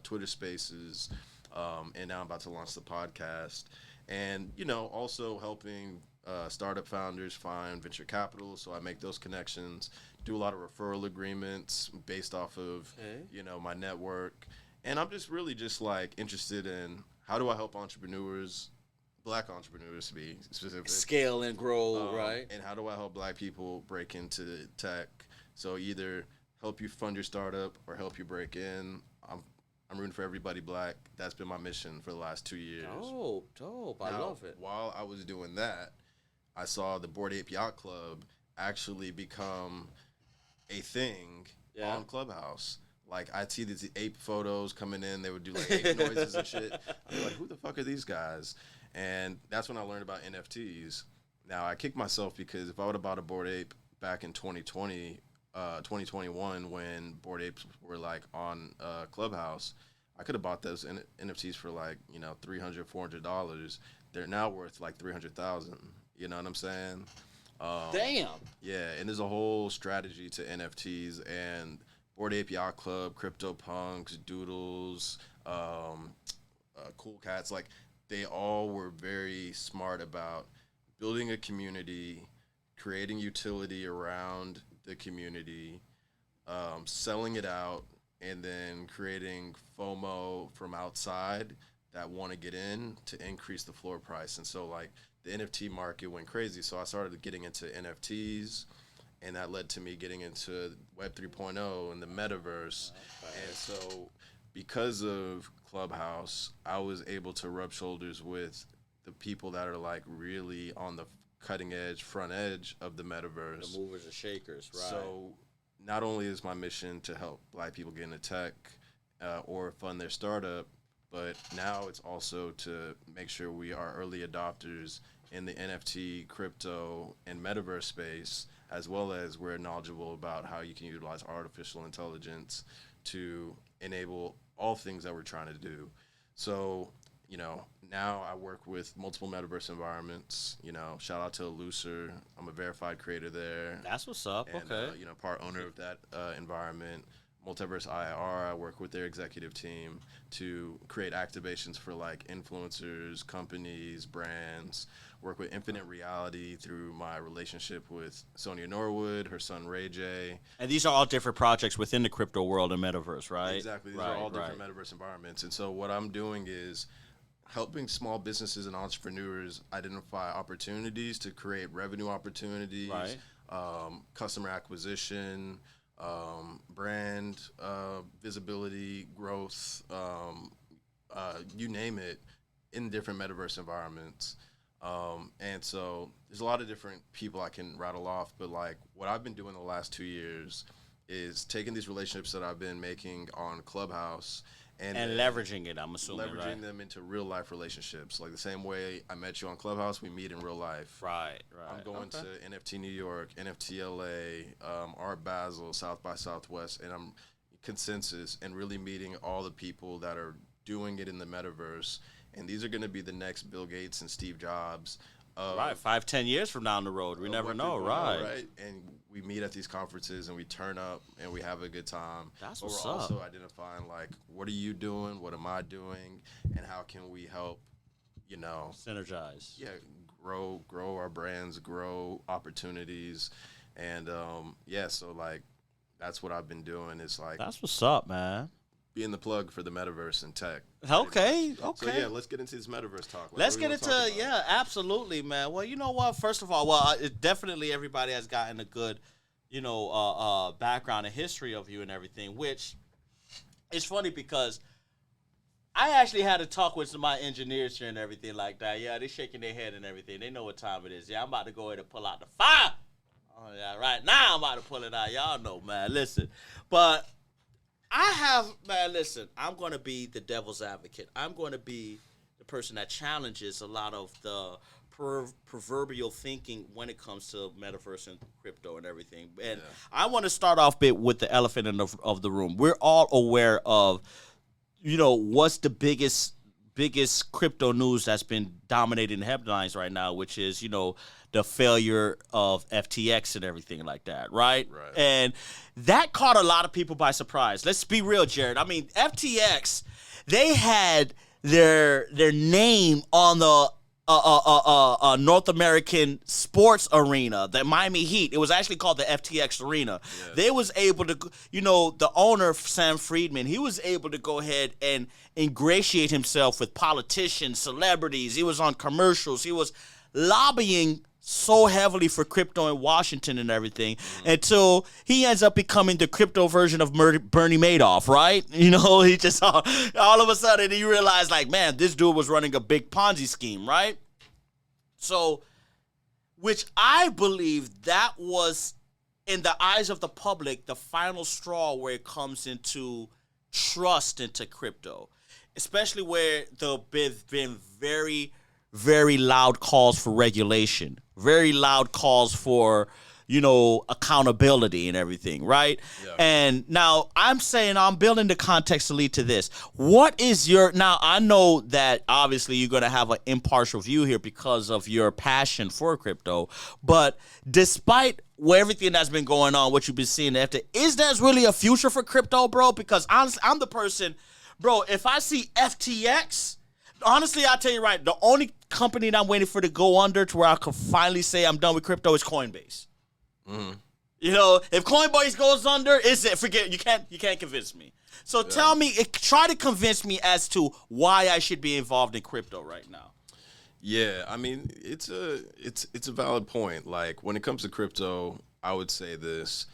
Twitter spaces, and now I'm about to launch the podcast. And, also helping startup founders, find venture capital. So I make those connections, do a lot of referral agreements based off of, my network. And I'm just really just like interested in how do I help entrepreneurs, Black entrepreneurs to be specific. Scale and grow, right? And how do I help Black people break into tech? So either help you fund your startup or help you break in. I'm rooting for everybody Black. That's been my mission for the last 2 years. Oh, dope. I love it. While I was doing that, I saw the Bored Ape Yacht Club actually become a thing on Clubhouse. Like, I'd see these ape photos coming in. They would do, like, ape noises and shit. I'd be like, who the fuck are these guys? And that's when I learned about NFTs. Now, I kicked myself because if I would have bought a Bored Ape back in 2021 when Bored Apes were, like, on Clubhouse, I could have bought those NFTs for, like, $300, $400. They're now worth, like, $300,000. You know what I'm saying? Damn. Yeah, and there's a whole strategy to NFTs, and Bored Ape Yacht Club, CryptoPunks, Doodles, Cool Cats, like, they all were very smart about building a community, creating utility around the community, selling it out, and then creating FOMO from outside that want to get in to increase the floor price. And so, like, the NFT market went crazy. So I started getting into NFTs, and that led to me getting into Web 3.0 and the Metaverse. And so because of Clubhouse, I was able to rub shoulders with the people that are, like, really on the cutting edge, front edge of the Metaverse. The movers and shakers, right. So not only is my mission to help Black people get into tech or fund their startup, but now it's also to make sure we are early adopters in the NFT, crypto, and Metaverse space, as well as we're knowledgeable about how you can utilize artificial intelligence to enable all things that we're trying to do. So, now I work with multiple Metaverse environments. Shout out to Looser. I'm a verified creator there. That's what's up. And, okay. Part owner of that environment. Multiverse IR, I work with their executive team to create activations for, like, influencers, companies, brands. Work with Infinite Reality through my relationship with Sonia Norwood, her son Ray J. And these are all different projects within the crypto world and Metaverse, right? Exactly. These are all different Metaverse environments. And so what I'm doing is helping small businesses and entrepreneurs identify opportunities to create revenue opportunities, customer acquisition, brand visibility, growth, you name it, in different Metaverse environments. And so there's a lot of different people I can rattle off, but, like, what I've been doing the last 2 years is taking these relationships that I've been making on Clubhouse and leveraging it, I'm assuming, leveraging them into real life relationships. Like the same way I met you on Clubhouse, we meet in real life. Right. I'm going to NFT New York, NFT LA, Art Basel, South by Southwest, and I'm Consensus, and really meeting all the people that are doing it in the Metaverse. And these are going to be the next Bill Gates and Steve Jobs. 5-10 years from down the road, we never know, right? And we meet at these conferences and we turn up and we have a good time. That's what's up. We're also identifying, like, what are you doing? What am I doing? And how can we help, synergize? Yeah, grow our brands, grow opportunities. And, so, like, that's what I've been doing. It's like, that's what's up, man. Being the plug for the Metaverse and tech. Okay. So, yeah, let's get into this Metaverse talk. Like, let's get into, absolutely, man. Well, you know what? First of all, definitely everybody has gotten a good, background and history of you and everything, which is funny because I actually had to talk with some of my engineers here and everything like that. Yeah, they're shaking their head and everything. They know what time it is. Yeah, I'm about to go ahead and pull out the fire. Oh, yeah, right now I'm about to pull it out. Y'all know, man. Listen. But I'm going to be the devil's advocate. I'm going to be the person that challenges a lot of the proverbial thinking when it comes to Metaverse and crypto and everything. And I want to start off with the elephant of the room. We're all aware of, what's the biggest crypto news that's been dominating the headlines right now, which is, the failure of FTX and everything like that, right? And that caught a lot of people by surprise. Let's be real, Jarrett. I mean, FTX, they had their name on the a North American sports arena, the Miami Heat. It was actually called the FTX Arena. Yeah. They was able to, the owner, Sam Friedman, he was able to go ahead and ingratiate himself with politicians, celebrities. He was on commercials. He was lobbying so heavily for crypto in Washington and everything until he ends up becoming the crypto version of Bernie Madoff, right? He just all of a sudden he realized, like, man, this dude was running a big Ponzi scheme, right? So, which I believe that was, in the eyes of the public, the final straw where it comes into trust into crypto, especially where there have been very, very loud calls for regulation, very loud calls for, accountability and everything, right? Yeah. And now I'm building the context to lead to this. What is now I know that obviously you're going to have an impartial view here because of your passion for crypto, but despite everything that's been going on, what you've been seeing after, is there really a future for crypto, bro? Because honestly, I'm the person, bro, if I see FTX, honestly, I'll tell you right, the only company that I'm waiting for to go under to where I can finally say I'm done with crypto is Coinbase. Mm-hmm. If Coinbase goes under, forget, you can't convince me. So tell me, try to convince me as to why I should be involved in crypto right now. Yeah, I mean, it's a valid point. Like, when it comes to crypto, I would say this: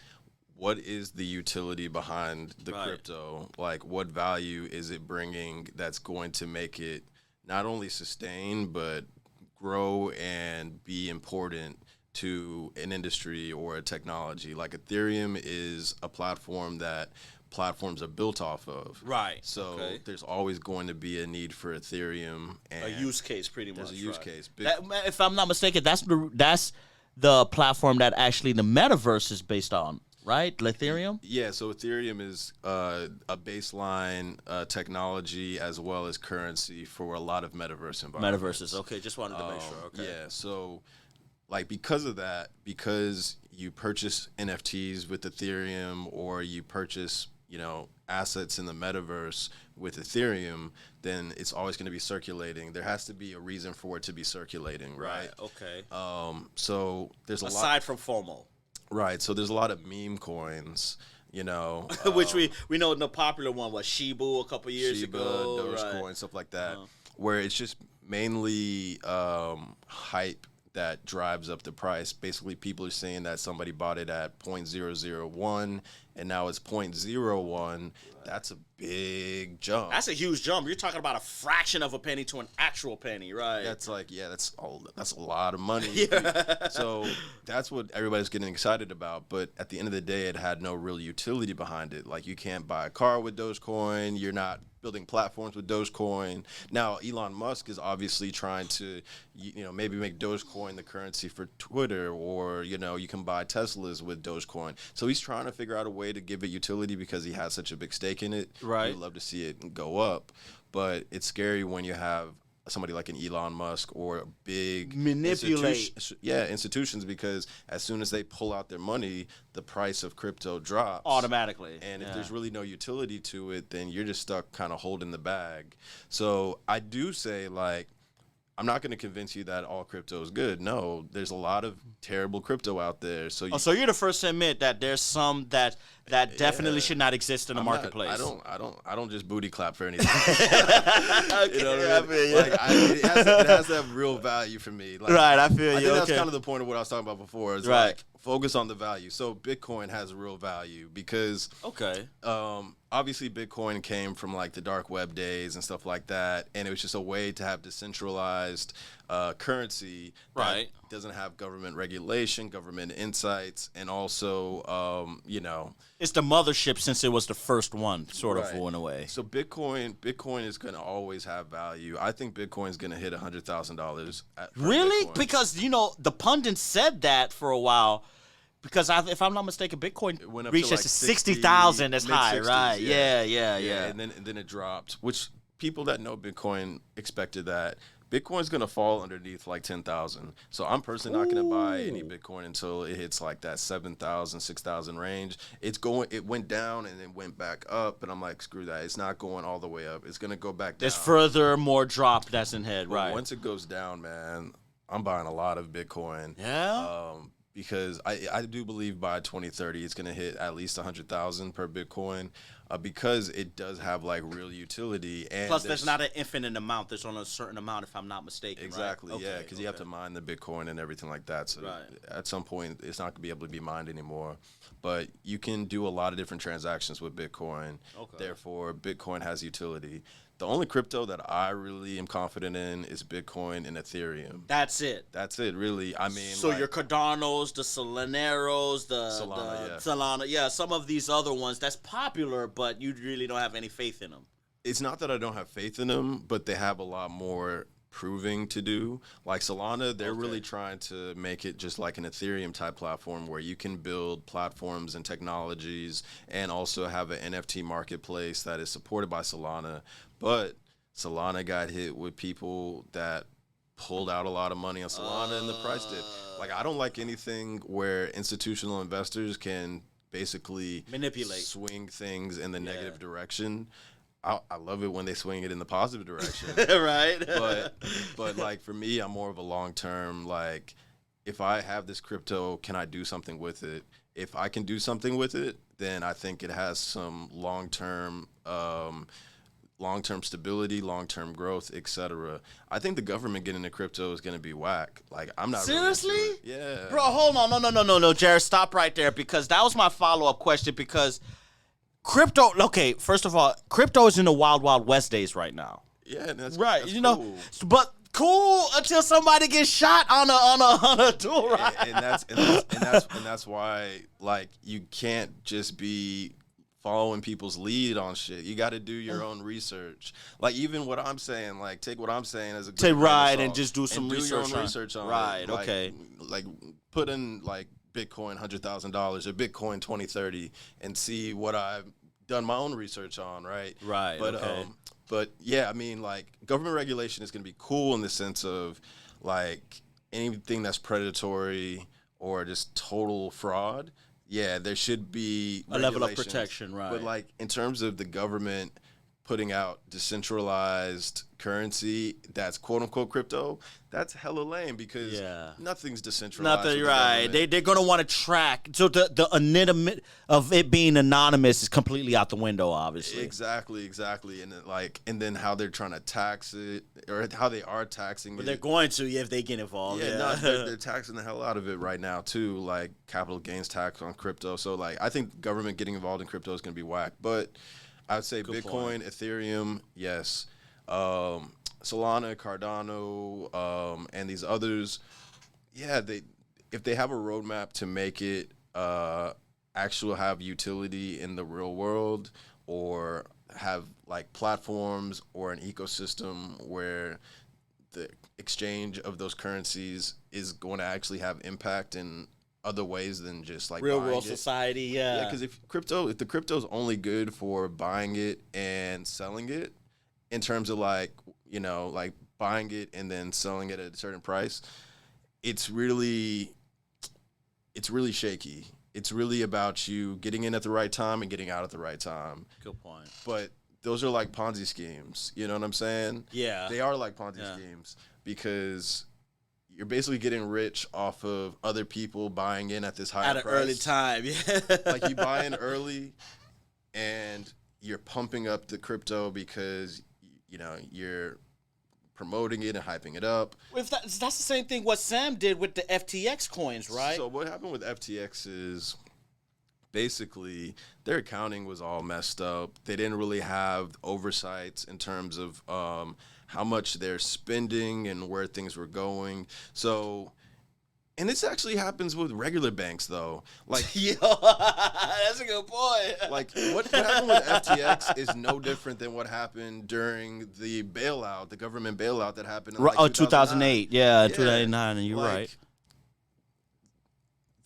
what is the utility behind the crypto? Like, what value is it bringing that's going to make it not only sustain but grow and be important to an industry or a technology? Like, Ethereum is a platform that platforms are built off of. Right. So there's always going to be a need for Ethereum. And a use case, pretty much. There's a use case. If I'm not mistaken, that's the platform that actually the Metaverse is based on, right? Ethereum? Yeah, so Ethereum is a baseline technology as well as currency for a lot of Metaverse environments. Metaverses, okay. Just wanted to make sure, okay. Yeah, so because of that, because you purchase NFTs with Ethereum or you purchase, assets in the Metaverse with Ethereum, then it's always going to be circulating. There has to be a reason for it to be circulating, right? Okay. So there's aside from FOMO. Right. So there's a lot of meme coins, which we know the popular one was Shiba a couple years ago. Dogecoin, stuff like that, where it's just mainly hype that drives up the price. Basically, people are saying that somebody bought it at 0.001 and now it's 0.01. That's a big jump. That's a huge jump. You're talking about a fraction of a penny to an actual penny, right? That's that's a lot of money. Yeah. So that's what everybody's getting excited about. But at the end of the day, it had no real utility behind it. Like, you can't buy a car with Dogecoin. You're not building platforms with Dogecoin. Now, Elon Musk is obviously trying to, maybe make Dogecoin the currency for Twitter, or, you can buy Teslas with Dogecoin. So he's trying to figure out a way to give it utility because he has such a big stake in it. Right. You'd love to see it go up. But it's scary when you have somebody like an Elon Musk or a big institutions, because as soon as they pull out their money, the price of crypto drops automatically. And if there's really no utility to it, then you're just stuck kind of holding the bag. So I do say, I'm not going to convince you that all crypto is good. No, there's a lot of terrible crypto out there. So you're the first to admit that there's some that definitely should not exist in the marketplace. I don't just booty clap for anything. Okay, you know what I mean? It has to have real value for me. Right, I feel you. I think that's kind of the point of what I was talking about before. Is focus on the value. So Bitcoin has real value because obviously Bitcoin came from the dark web days and stuff like that, and it was just a way to have decentralized currency that doesn't have government regulation, government insights, and also it's the mothership since it was the first one, sort of, in a way. So Bitcoin is going to always have value. I think Bitcoin is going to hit $100,000. Really? Bitcoin. Because the pundits said that for a while. Because if I'm not mistaken, Bitcoin reached 60,000 as high, right? Yeah. And then it dropped, which people that know Bitcoin expected that. Bitcoin's gonna fall underneath like 10,000. So I'm personally not gonna buy any Bitcoin until it hits like that 7,000, 6,000 range. It went down and then went back up, but I'm like, screw that. It's not going all the way up. It's gonna go back down. There's further more drop that's in head, But right? once it goes down, man, I'm buying a lot of Bitcoin. Yeah. Because I do believe by 2030 it's gonna hit at least 100,000 per Bitcoin. Because it does have like real utility, and Plus, there's not an infinite amount. There's only a certain amount, if I'm not mistaken. exactly, right? yeah, because you have to mine the Bitcoin and everything like that. So at some point, it's not going to be able to be mined anymore. But you can do a lot of different transactions with Bitcoin. Therefore, Bitcoin has utility. The only crypto that I really am confident in is Bitcoin and Ethereum. That's it. That's it, really. I mean, so your Cardanos, the Solaneros, the Solana, yeah, some of these other ones that's popular, but you really don't have any faith in them. It's not that I don't have faith in them, but they have a lot more proving to do. Like Solana, they're really trying to make it just like an Ethereum type platform where you can build platforms and technologies and also have an NFT marketplace that is supported by Solana. But Solana got hit with people that pulled out a lot of money on Solana and the price did. Like, I don't like anything where institutional investors can basically manipulate, swing things in the negative direction. I love it when they swing it in the positive direction. Right. But like for me, I'm more of a long-term, like, if I have this crypto, can I do something with it? If I can do something with it, then I think it has some long-term stability, long-term growth, etc. I think the government getting into crypto is going to be whack. Like, I'm not seriously. Really into it. Yeah, bro. Hold on, no, Jared, stop right there, because that was my follow-up question. Because crypto, okay, first of all, crypto is in the wild, wild west days right now. Yeah, that's right. That's you cool. know, but cool until somebody gets shot on a duel, right? And that's why, like, you can't just be following people's lead on shit. You got to do your own research. Like, even what I'm saying, like, take what I'm saying as a good right and just do some research on right. it. Like, okay. Like, put in like Bitcoin $100,000 or Bitcoin 2030 and see what I've done my own research on. Right. But yeah, I mean, like, government regulation is going to be cool in the sense of, like, anything that's predatory or just total fraud. Yeah, there should be a level of protection, right? But, like, in terms of the government putting out decentralized currency that's quote-unquote crypto, that's hella lame because nothing's decentralized. Nothing, right. They're going to want to track. So the anonymity of it being anonymous is completely out the window, obviously. Exactly. And then how they're trying to tax it, or how they are taxing it. But they're going to if they get involved. They're taxing the hell out of it right now, too, like capital gains tax on crypto. So, like, I think government getting involved in crypto is going to be whack. But I would say Good Bitcoin, point. Ethereum, yes. Solana, Cardano, and these others, yeah, if they have a roadmap to make it actually have utility in the real world, or have like platforms or an ecosystem where the exchange of those currencies is going to actually have impact in other ways than just like real world society, yeah. Because if the crypto is only good for buying it and selling it, in terms of like, you know, like buying it and then selling it at a certain price, it's really shaky. It's really about you getting in at the right time and getting out at the right time. Good point. But those are like Ponzi schemes. You know what I'm saying? Yeah. They are like Ponzi schemes because you're basically getting rich off of other people buying in at this high price. At an early time, yeah. Like, you buy in early and you're pumping up the crypto because, you know, you're promoting it and hyping it up. If that's the same thing what Sam did with the FTX coins, right? So what happened with FTX is basically their accounting was all messed up. They didn't really have oversights in terms of how much they're spending and where things were going. So, and this actually happens with regular banks, though. Like, yo, that's a good point. Like, what happened with FTX is no different than what happened during the bailout, the government bailout that happened in like 2008. Yeah, 2009, and you're right.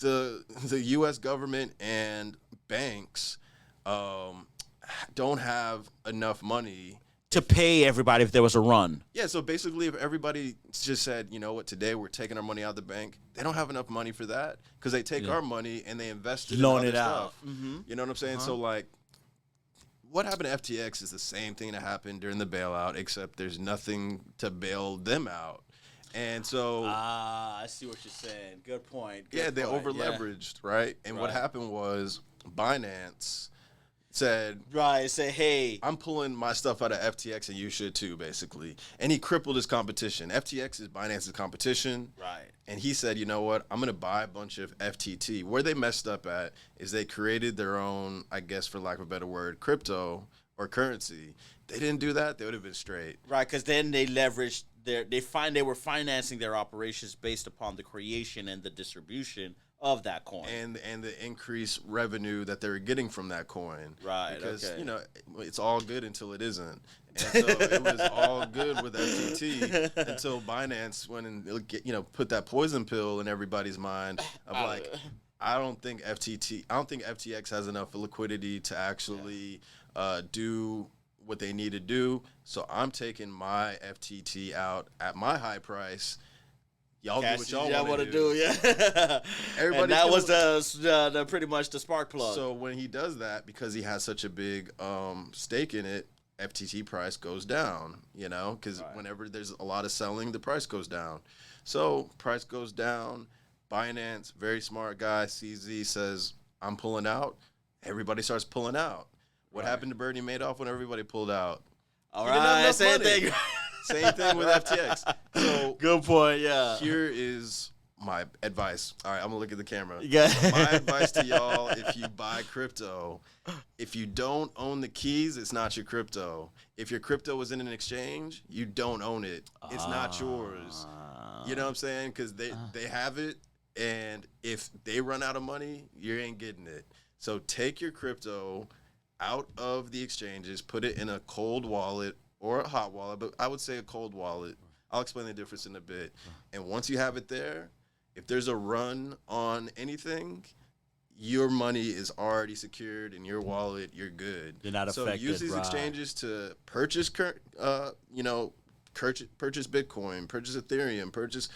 The U.S. government and banks don't have enough money to pay everybody if there was a run. Yeah, so basically if everybody just said, you know what, today we're taking our money out of the bank, they don't have enough money for that because they take our money and they invest it in other stuff. You know what I'm saying? So like what happened to FTX is the same thing that happened during the bailout, except there's nothing to bail them out. And so I see what you're saying. Good point. They over-leveraged, right? And what happened was Binance said, say, hey, I'm pulling my stuff out of FTX and you should too, basically. And he crippled his competition. FTX is Binance's competition. Right. And he said, you know what, I'm going to buy a bunch of FTT. Where they messed up at is they created their own, I guess for lack of a better word, crypto or currency. They didn't do that, they would have been straight. Right, because then they leveraged they were financing their operations based upon the creation and the distribution of that coin. And the increased revenue that they were getting from that coin. Right, because, okay. you know, it's all good until it isn't. And so it was all good with FTT until Binance went and, put that poison pill in everybody's mind of like, I don't think FTX has enough liquidity to actually do what they need to do. So I'm taking my FTT out at my high price. Y'all do what y'all want to do. Yeah. And that was the pretty much the spark plug. So when he does that, because he has such a big stake in it, FTT price goes down, because whenever there's a lot of selling, the price goes down. So price goes down. Binance, very smart guy, CZ says, I'm pulling out. Everybody starts pulling out. What happened to Bernie Madoff when everybody pulled out? All right, same thing. Same thing with FTX. So good point, yeah. Here is my advice. All right, I'm going to look at the camera. Yeah. My advice to y'all, if you buy crypto, if you don't own the keys, it's not your crypto. If your crypto is in an exchange, you don't own it. It's not yours. You know what I'm saying? Because they have it, and if they run out of money, you ain't getting it. So take your crypto out of the exchanges, put it in a cold wallet or a hot wallet, but I would say a cold wallet. I'll explain the difference in a bit. And once you have it there, if there's a run on anything, your money is already secured in your wallet. You're good. You're not affected. So use these exchanges to purchase, purchase Bitcoin, purchase Ethereum, purchase.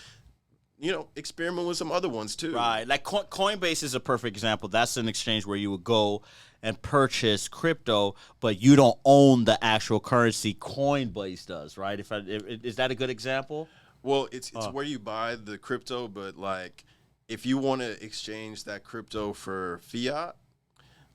Experiment with some other ones too. Right. Like Coinbase is a perfect example. That's an exchange where you would go and purchase crypto, but you don't own the actual currency. Coinbase does, right? Is that a good example? Well, it's where you buy the crypto, but like if you want to exchange that crypto for fiat,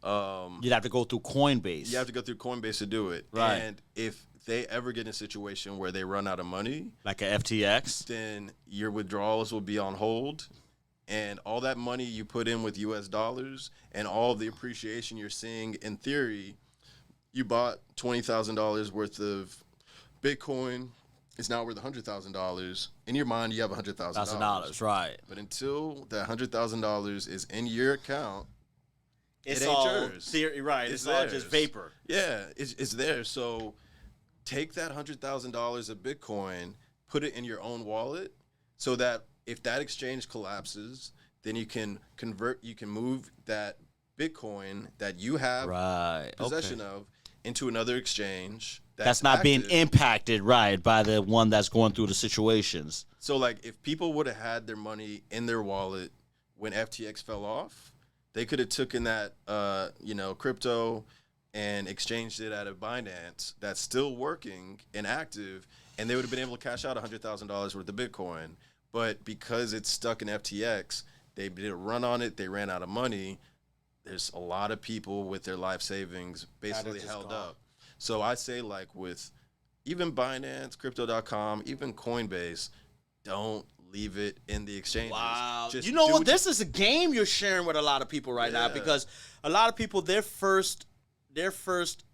you'd have to go through Coinbase. You have to go through Coinbase to do it. Right. And if they ever get in a situation where they run out of money, like a FTX, then your withdrawals will be on hold, and all that money you put in with US dollars and all the appreciation you're seeing, in theory, you bought $20,000 worth of Bitcoin, it's now worth $100,000. In your mind, you have $100,000. Right. But until that $100,000 is in your account, it ain't all yours. Theory, right. It's all just vapor. Yeah, it's there. So take that $100,000 of Bitcoin, put it in your own wallet, so that if that exchange collapses, then you can move that Bitcoin that you have possession of into another exchange that's not being impacted, right, by the one that's going through the situations. So, like, if people would have had their money in their wallet when FTX fell off, they could have taken that, crypto and exchanged it at a Binance that's still working and active, and they would have been able to cash out $100,000 worth of Bitcoin. But because it's stuck in FTX, they did a run on it, they ran out of money. There's a lot of people with their life savings basically held up. So I say, like, with even Binance, Crypto.com, even Coinbase, don't leave it in the exchanges. Wow. Just you know what? This is a game you're sharing with a lot of people right now, because a lot of people, their first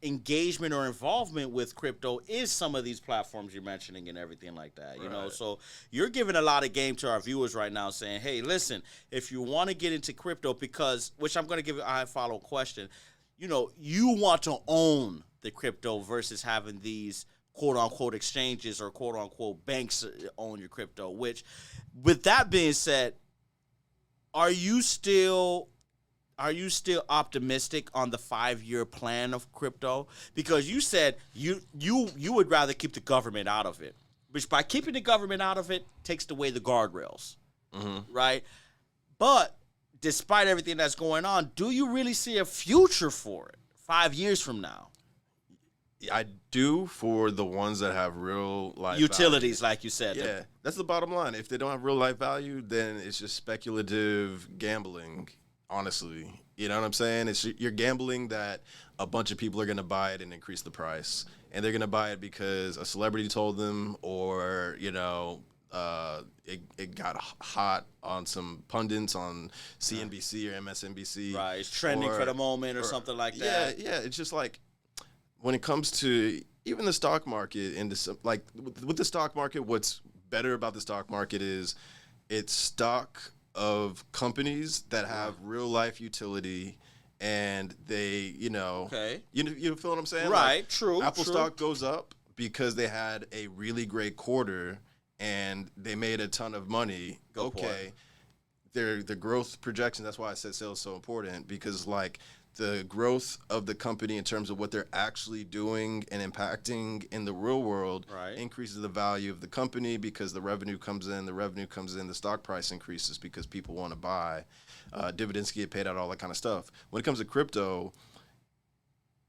engagement or involvement with crypto is some of these platforms you're mentioning and everything like that, you know? So you're giving a lot of game to our viewers right now, saying, hey, listen, if you want to get into crypto, which I'm going to give a follow question, you want to own the crypto versus having these quote-unquote exchanges or quote-unquote banks own your crypto, which, with that being said, are you still are you still optimistic on the 5-year plan of crypto? Because you said you would rather keep the government out of it, which by keeping the government out of it takes away the guardrails, right? But despite everything that's going on, do you really see a future for it 5 years from now? I do, for the ones that have real life Utilities, value. like you said. Yeah, that's the bottom line. If they don't have real life value, then it's just speculative gambling. Honestly, you know what I'm saying? You're gambling that a bunch of people are going to buy it and increase the price, and they're going to buy it because a celebrity told them, or it got hot on some pundits on CNBC or MSNBC. Right, it's trending for the moment or something like that. Yeah. It's just like when it comes to even the stock market, and like with the stock market, what's better about the stock market is it's stock of companies that have real life utility, and they, you feel what I'm saying? Right, like, true. Apple stock goes up because they had a really great quarter and they made a ton of money. The growth projections, that's why I said sales is so important, because like the growth of the company in terms of what they're actually doing and impacting in the real world increases the value of the company, because the revenue comes in, the stock price increases because people want to buy, dividends get paid out, all that kind of stuff. When it comes to crypto,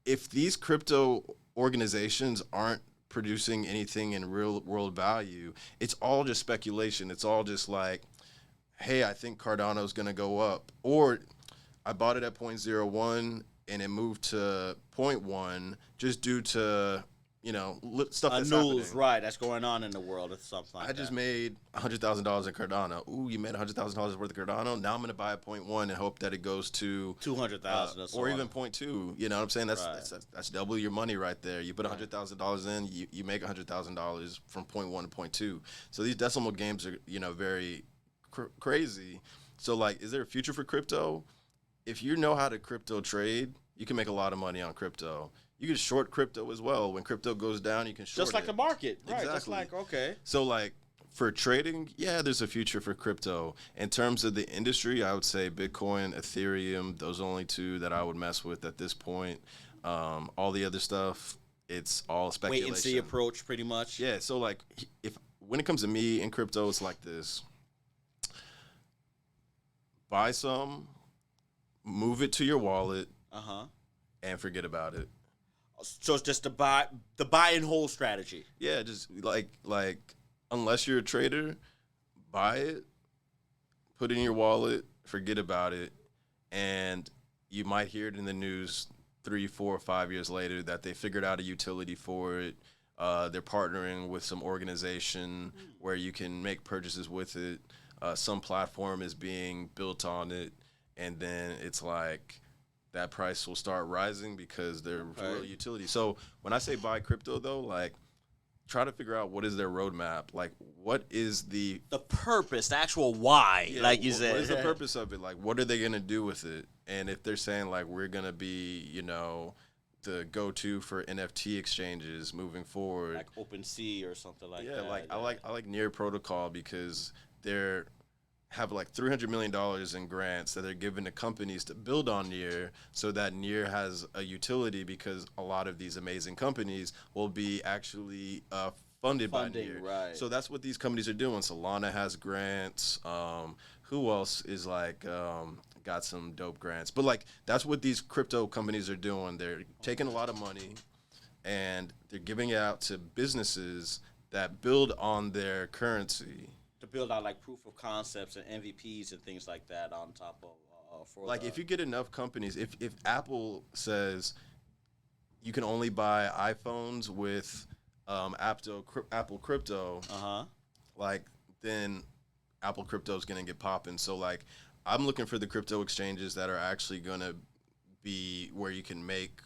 if these crypto organizations aren't producing anything in real world value, it's all just speculation. It's all just like, hey, I think Cardano's going to go up, or I bought it at 0.01 and it moved to 0.1 just due to, stuff that's happening. Right, that's going on in the world or something like that. I just made $100,000 in Cardano. Ooh, you made $100,000 worth of Cardano? Now I'm going to buy at 0.1 and hope that it goes to 200,000 or even 0.2. You know what I'm saying? That's double your money right there. You put $100,000 in, you make $100,000 from 0.1 to 0.2. So these decimal games are, very crazy. So like, is there a future for crypto? If you know how to crypto trade, you can make a lot of money on crypto. You can short crypto as well. When crypto goes down, you can short just like the market, right? Exactly. Just like, okay. So like for trading, yeah, there's a future for crypto. In terms of the industry, I would say Bitcoin, Ethereum, those are only two that I would mess with at this point. All the other stuff, it's all speculation. Wait and see approach, pretty much. Yeah. So like, when it comes to me in crypto, it's like this: buy some, move it to your wallet, and forget about it. So it's just the buy and hold strategy. Yeah, just like unless you're a trader, buy it, put it in your wallet, forget about it, and you might hear it in the news 3, 4, 5 years later that they figured out a utility for it. They're partnering with some organization where you can make purchases with it. Some platform is being built on it, and then it's like that price will start rising because they're real utility. So when I say buy crypto, though, like try to figure out what is their roadmap. Like, what is the purpose, the actual why, like you said. What is the purpose of it? Like, what are they going to do with it? And if they're saying, like, we're going to be, the go-to for NFT exchanges moving forward. Like OpenSea or something like that. Yeah, like I like Near Protocol because they're have like $300 million in grants that they're giving to companies to build on Near, so that Near has a utility, because a lot of these amazing companies will be actually funded by Near. Right. So that's what these companies are doing. Solana has grants. Who else is like got some dope grants? But like that's what these crypto companies are doing. They're taking a lot of money and they're giving it out to businesses that build on their currency. To build out like proof of concepts and MVPs and things like that on top of if you get enough companies, if Apple says you can only buy iPhones with Apple crypto, like then Apple crypto is going to get popping. So like I'm looking for the crypto exchanges that are actually going to be where you can make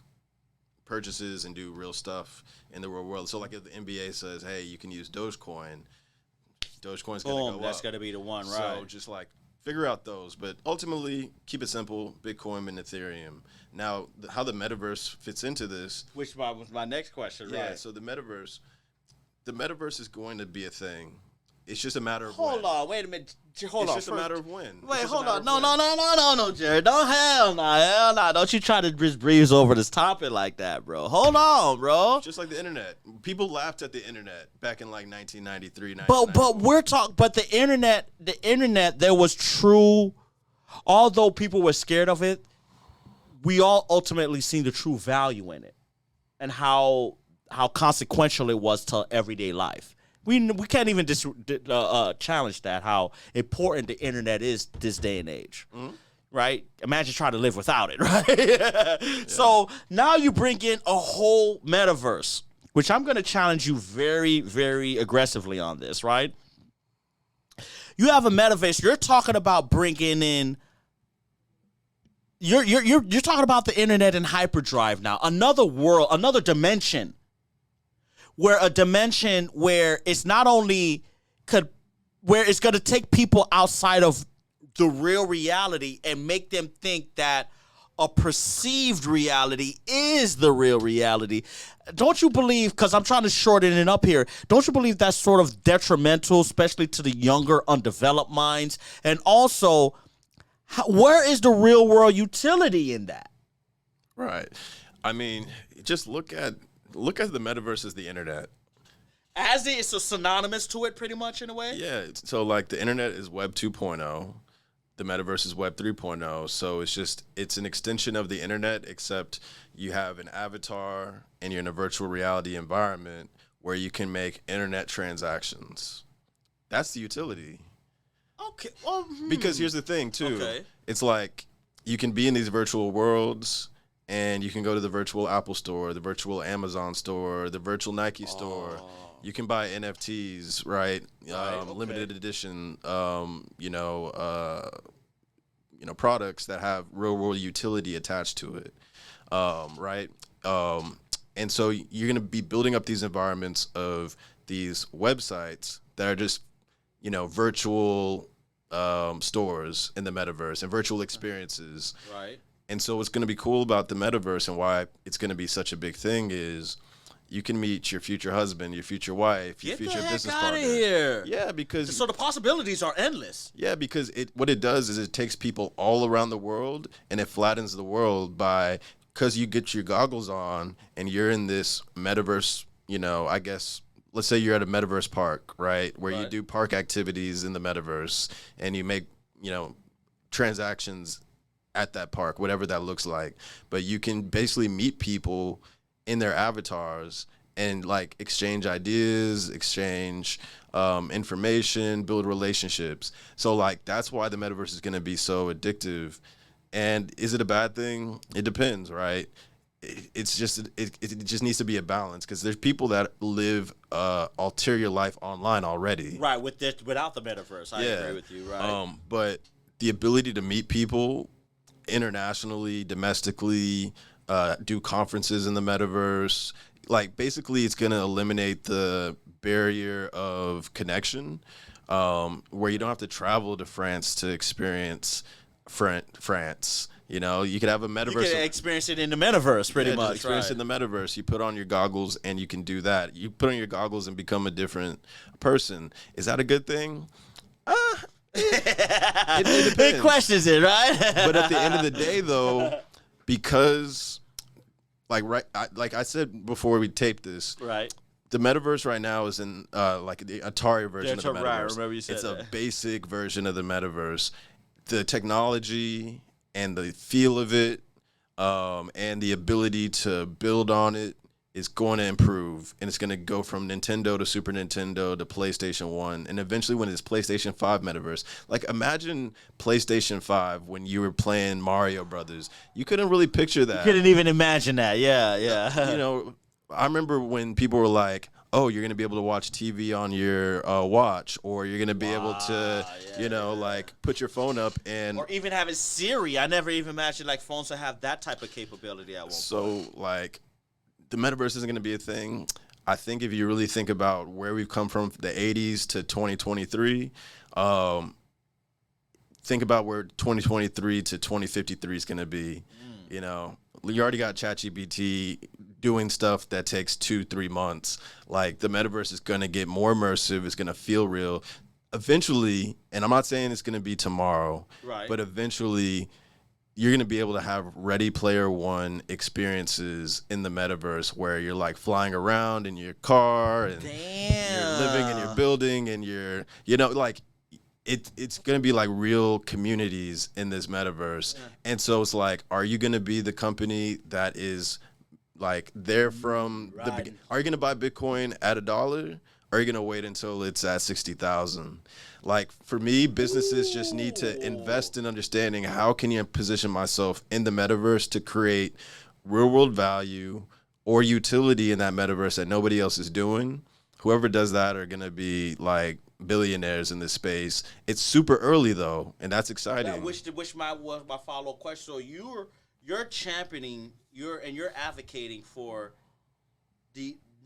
purchases and do real stuff in the real world. So like if the NBA says, hey, you can use Dogecoin's going to go up. That's going to be the one, right? So just like figure out those. But ultimately, keep it simple, Bitcoin and Ethereum. Now, how the Metaverse fits into this. Which was my next question, right? Yeah, so the Metaverse is going to be a thing. It's just a matter of Hold on, wait a minute. Hold it's on. just a matter of when. Wait, hold on. No, Jared. Don't hell no. Don't you try to just breeze over this topic like that, bro. Hold on, bro. Just like the internet. People laughed at the internet back in like 1993, But the internet, there was true, although people were scared of it, we all ultimately seen the true value in it and how consequential it was to everyday life. We can't even challenge that, how important the internet is this day and age, right? Imagine trying to live without it, right? Yeah. So now you bring in a whole metaverse, which I'm going to challenge you very, very aggressively on this, right? You have a metaverse. You're talking about bringing in. You're talking about the internet and hyperdrive now. Another world, another dimension. Where it's not only where it's going to take people outside of the real reality and make them think that a perceived reality is the real reality. Don't you believe, because I'm trying to shorten it up here, don't you believe that's sort of detrimental, especially to the younger, undeveloped minds? And also, where is the real world utility in that? Right. I mean, just look at the metaverse as the internet. As it's so synonymous to it, pretty much, in a way? Yeah. So, like, the internet is Web 2.0. The metaverse is Web 3.0. So, it's an extension of the internet, except you have an avatar and you're in a virtual reality environment where you can make internet transactions. That's the utility. Okay. Well, Because here's the thing, too. Okay. It's like you can be in these virtual worlds and you can go to the virtual Apple store, the virtual Amazon store, the virtual Nike store. You can buy NFTs, right? Limited edition, products that have real world utility attached to it, right? And so you're going to be building up these environments of these websites that are just, virtual stores in the metaverse and virtual experiences. Right. And so what's going to be cool about the metaverse and why it's going to be such a big thing is you can meet your future husband, your future wife, your future business partner. Get the heck out of here. Yeah, because so the possibilities are endless. Yeah, because what it does is it takes people all around the world and it flattens the world because you get your goggles on and you're in this metaverse, I guess. Let's say you're at a metaverse park, right? Where you do park activities in the metaverse and you make, transactions at that park, whatever that looks like. But you can basically meet people in their avatars and like exchange ideas, exchange information, build relationships. So like that's why the metaverse is going to be so addictive. And is it a bad thing? It depends, right? It just needs to be a balance because there's people that live ulterior life online already. Right, without the metaverse. I agree with you, right? But the ability to meet people internationally, domestically, do conferences in the metaverse, like basically it's going to eliminate the barrier of connection where you don't have to travel to France to experience France. You could have a metaverse. You can experience it in the metaverse, pretty much. Experience it in the metaverse. You put on your goggles and you can do that. You put on your goggles and become a different person. Is that a good thing? It depends. Big questions it, right? But at the end of the day, though, because, like I said before we taped this, right. The metaverse right now is in like the Atari version of the metaverse. Right, I remember you said it's that. a basic version of the metaverse. The technology and the feel of it, and the ability to build on it is going to improve, and it's going to go from Nintendo to Super Nintendo to PlayStation 1, and eventually when it's PlayStation 5 metaverse. Like, imagine PlayStation 5 when you were playing Mario Brothers. You couldn't really picture that. You couldn't even imagine that. Yeah. I remember when people were like, oh, you're going to be able to watch TV on your watch, or you're going to be able to, like put your phone up and... Or even having Siri. I never even imagined like phones to have that type of capability at one point. So, like, the metaverse isn't going to be a thing. I think if you really think about where we've come from the 80s to 2023, think about where 2023 to 2053 is going to be. You already got ChatGPT doing stuff that takes 2-3 months. Like, the metaverse is going to get more immersive. It's going to feel real. eventually, and I'm not saying it's going to be tomorrow, Right. but eventually you're going to be able to have Ready Player One experiences in the metaverse where you're like flying around in your car and you're living in your building and you're, like it's going to be like real communities in this metaverse. And so it's like, are you going to be the company that is like there from the beginning? Are you going to buy Bitcoin at $1? Or are you going to wait until it's at 60,000? Like, for me, businesses just need to invest in understanding how can you position myself in the metaverse to create real world value or utility in that metaverse that nobody else is doing. Whoever does that are going to be like billionaires in this space. It's super early though, and that's exciting. Which my follow-up question. So you're championing, you're advocating for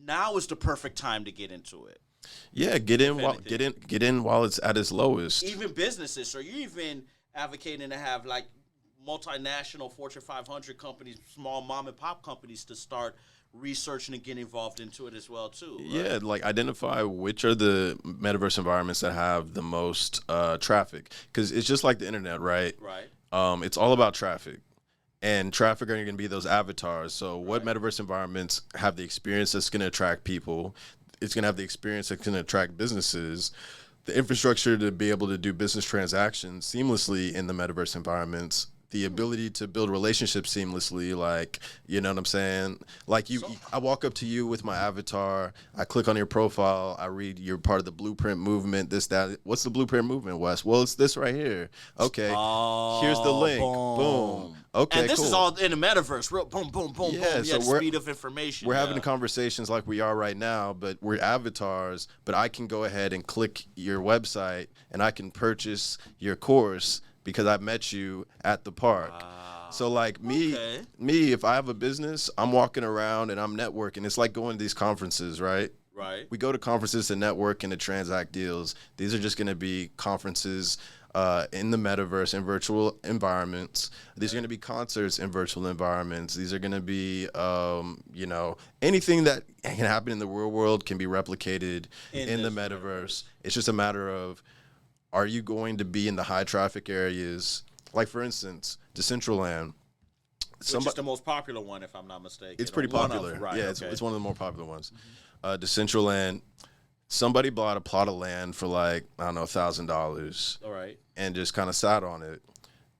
now is the perfect time to get into it. Yeah, get in while it's at its lowest. Even businesses, so you're even advocating to have like multinational Fortune 500 companies, small mom and pop companies to start researching and get involved into it as well too. Right? Yeah, like identify which are the metaverse environments that have the most traffic, because it's just like the internet, right? Right. It's all about traffic. And traffic are going to be those avatars. So what metaverse environments have the experience that's going to attract people? It's going to have the experience that's going to attract businesses, the infrastructure to be able to do business transactions seamlessly in the metaverse environments, the ability to build relationships seamlessly, like, you know what I'm saying? Like I walk up to you with my avatar, I click on your profile, I read you're part of the blueprint movement, this, that. What's the blueprint movement, Wes? Well, it's this right here. Okay, here's the link. Boom. Okay, and this cool. is all in the metaverse. Real boom, boom, boom, Yeah, boom. so Speed of information. We're having conversations like we are right now, but we're avatars, but I can go ahead and click your website and I can purchase your course because I met you at the park. Wow. So like me, if I have a business, I'm walking around and I'm networking. It's like going to these conferences, right? Right. We go to conferences to network and to transact deals. These are just going to be conferences in the metaverse, in virtual environments. These are going to be concerts in virtual environments. These are going to be, anything that can happen in the real world can be replicated in the metaverse. It's just a matter of, are you going to be in the high traffic areas? Like, for instance, Decentraland. Which is the most popular one, if I'm not mistaken. It's pretty popular. It's one of the more popular ones. Decentraland, somebody bought a plot of land for like, I don't know, $1,000. All right. And just kind of sat on it.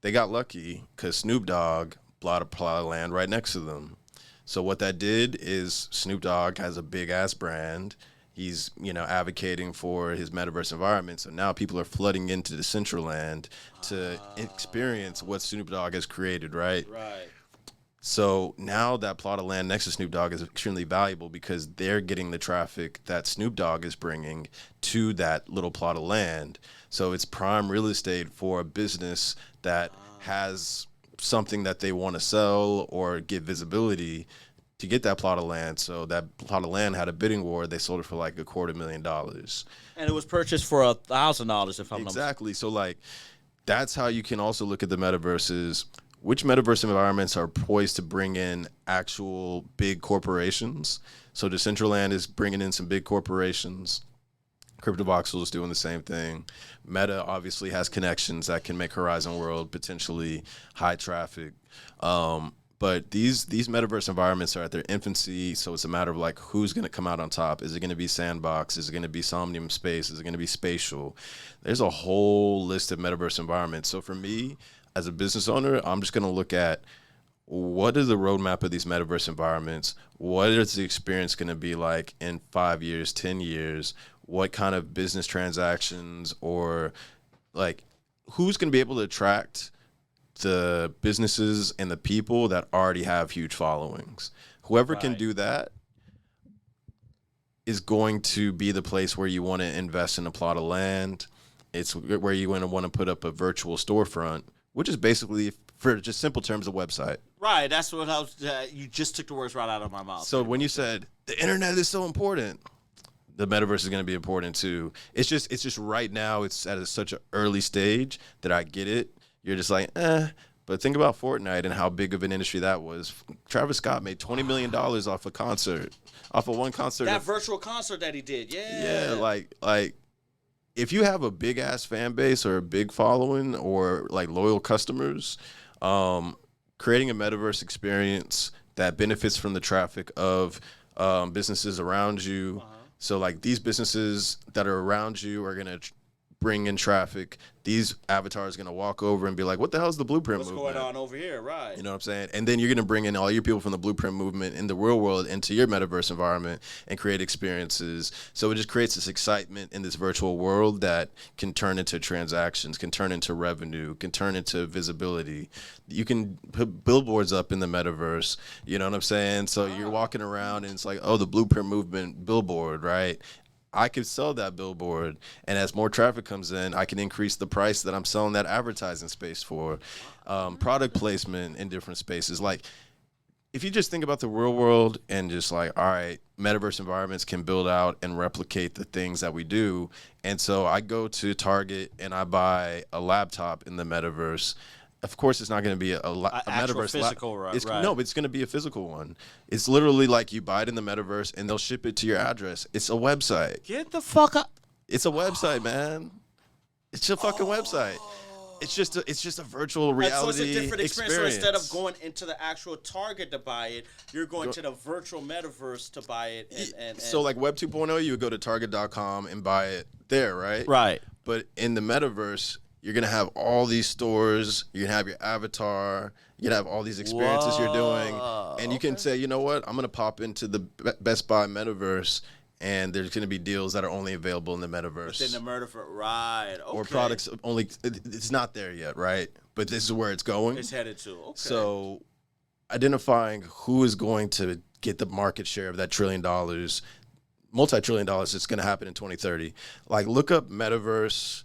They got lucky because Snoop Dogg bought a plot of land right next to them. So what that did is Snoop Dogg has a big-ass brand. He's, advocating for his metaverse environment. So now people are flooding into Decentraland to experience what Snoop Dogg has created, right? Right. So now that plot of land next to Snoop Dogg is extremely valuable because they're getting the traffic that Snoop Dogg is bringing to that little plot of land. So it's prime real estate for a business that has something that they want to sell or get visibility to get that plot of land. So that plot of land had a bidding war. They sold it for like $250,000. And it was purchased for $1,000, if I'm not mistaken. Exactly. So like, that's how you can also look at the metaverses. Which metaverse environments are poised to bring in actual big corporations? So Decentraland is bringing in some big corporations. CryptoVoxel is doing the same thing. Meta obviously has connections that can make Horizon World potentially high traffic. But these metaverse environments are at their infancy, so it's a matter of like who's going to come out on top. Is it going to be Sandbox? Is it going to be Somnium Space? Is it going to be Spatial? There's a whole list of metaverse environments. So for me, as a business owner, I'm just going to look at what is the roadmap of these metaverse environments? What is the experience going to be like in 5 years, 10 years? What kind of business transactions or like who's going to be able to attract the businesses and the people that already have huge followings? Whoever can do that is going to be the place where you want to invest in a plot of land. It's where you want to put up a virtual storefront, which is basically, for just simple terms, a website. Right. That's what I was. You just took the words right out of my mouth. So when you said the internet is so important, the metaverse is going to be important too. It's just right now it's at such an early stage that I get it. You're just like, but think about Fortnite and how big of an industry that was. Travis Scott made $20 million off off of one concert. That virtual concert that he did, Yeah, like if you have a big ass fan base or a big following or like loyal customers, creating a metaverse experience that benefits from the traffic of businesses around you. So like these businesses that are around you are gonna bring in traffic. These avatars are going to walk over and be like, what the hell is the Blueprint movement? What's going on over here, right? You know what I'm saying? And then you're going to bring in all your people from the Blueprint movement in the real world into your metaverse environment and create experiences. So it just creates this excitement in this virtual world that can turn into transactions, can turn into revenue, can turn into visibility. You can put billboards up in the metaverse, you know what I'm saying? So you're walking around and it's like, oh, the Blueprint movement billboard, right? I could sell that billboard, and as more traffic comes in, I can increase the price that I'm selling that advertising space for. Product placement in different spaces. Like, if you just think about the real world and just like, all right, metaverse environments can build out and replicate the things that we do. And so I go to Target and I buy a laptop in the metaverse. Of course, it's not going to be a metaverse physical, right? No, but it's going to be a physical one. It's literally like you buy it in the metaverse and they'll ship it to your address. It's a website. Get the fuck up. It's a website, man. It's a fucking website. It's just a virtual reality so it's a different experience. So instead of going into the actual Target to buy it, you're going to the virtual metaverse to buy it. And so like Web 2.0, you would go to Target.com and buy it there, right? Right. But in the metaverse, you're going to have all these stores. You're going to have your avatar. You're going to have all these experiences you're doing. And you can say, you know what? I'm going to pop into the Best Buy metaverse, and there's going to be deals that are only available in the metaverse. Within the metaverse, right. Okay. Or products only. It's not there yet, right? But this is where it's going. It's headed to. Okay. So identifying who is going to get the market share of that $1 trillion, multi-trillion dollars, it's going to happen in 2030. Like, look up metaverse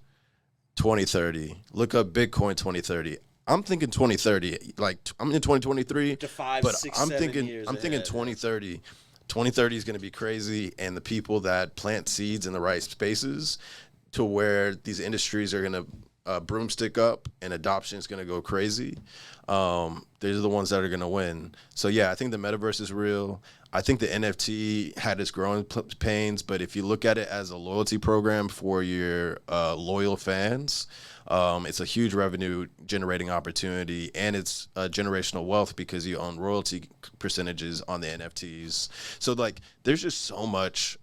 2030. Look up Bitcoin 2030. I'm thinking 2030. Like, I'm in 2023, to 5, but 6, I'm 7 thinking years I'm thinking ahead. 2030. 2030 is going to be crazy, and the people that plant seeds in the right spaces to where these industries are going to broomstick up and adoption is going to go crazy. These are the ones that are going to win. So yeah, I think the metaverse is real. I think the NFT had its growing pains, but if you look at it as a loyalty program for your loyal fans, it's a huge revenue generating opportunity, and it's generational wealth because you own royalty percentages on the NFTs. So like, there's just so much.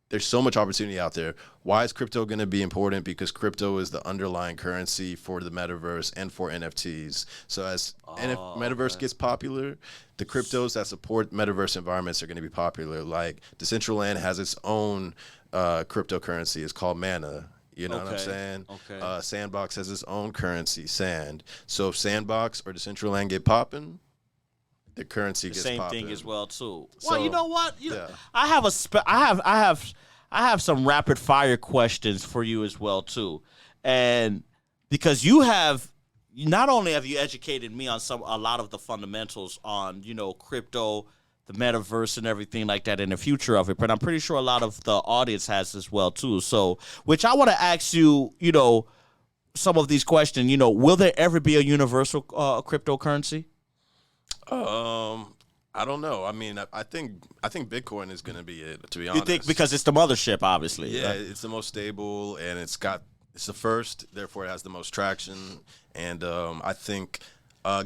There's so much opportunity out there. Why is crypto going to be important? Because crypto is the underlying currency for the metaverse and for NFTs. So as metaverse gets popular, the cryptos that support metaverse environments are going to be popular. Like Decentraland has its own cryptocurrency. It's called Mana. You know what I'm saying? Okay. Sandbox has its own currency, Sand. So if Sandbox or Decentraland get popping, the currency gets same popping. thing as well too. So, well, you know what? I have some rapid fire questions for you as well too, and because not only have you educated me on a lot of the fundamentals on crypto, the metaverse, and everything like that, in the future of it, but I'm pretty sure a lot of the audience has as well too. So, which I want to ask you, some of these questions. Will there ever be a universal cryptocurrency? I don't know. I mean, I think Bitcoin is going to be it, to be honest. You think because it's the mothership, obviously? Yeah, right? It's the most stable, and it's the first, therefore it has the most traction. And I think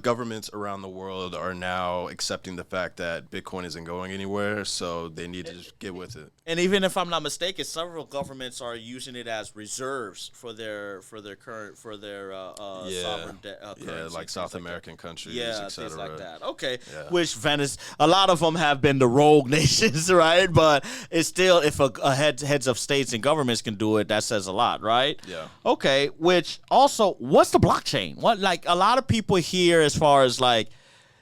governments around the world are now accepting the fact that Bitcoin isn't going anywhere, so they need to just get with it. And even if I'm not mistaken, several governments are using it as reserves for their sovereign debt. Yeah, like South American countries, yeah, etc. things like that. Okay, Yeah. Which a lot of them have been the rogue nations, right? But it's still, if a heads of states and governments can do it, that says a lot, right? Yeah. Okay. Which also, what's the blockchain? What, like, a lot of people here, as far as like,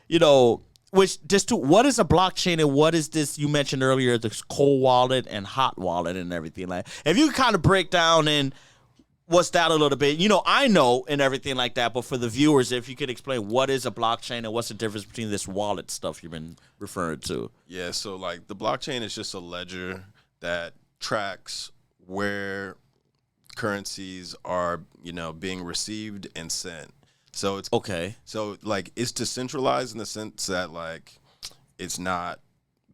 what is a blockchain and what is this you mentioned earlier, this cold wallet and hot wallet and everything? Like, if you kind of break down and what's that a little bit, I know and everything like that, but for the viewers, if you could explain what is a blockchain and what's the difference between this wallet stuff you've been referring to. Yeah, so like the blockchain is just a ledger that tracks where currencies are, being received and sent. So it's okay. So like it's decentralized in the sense that like it's not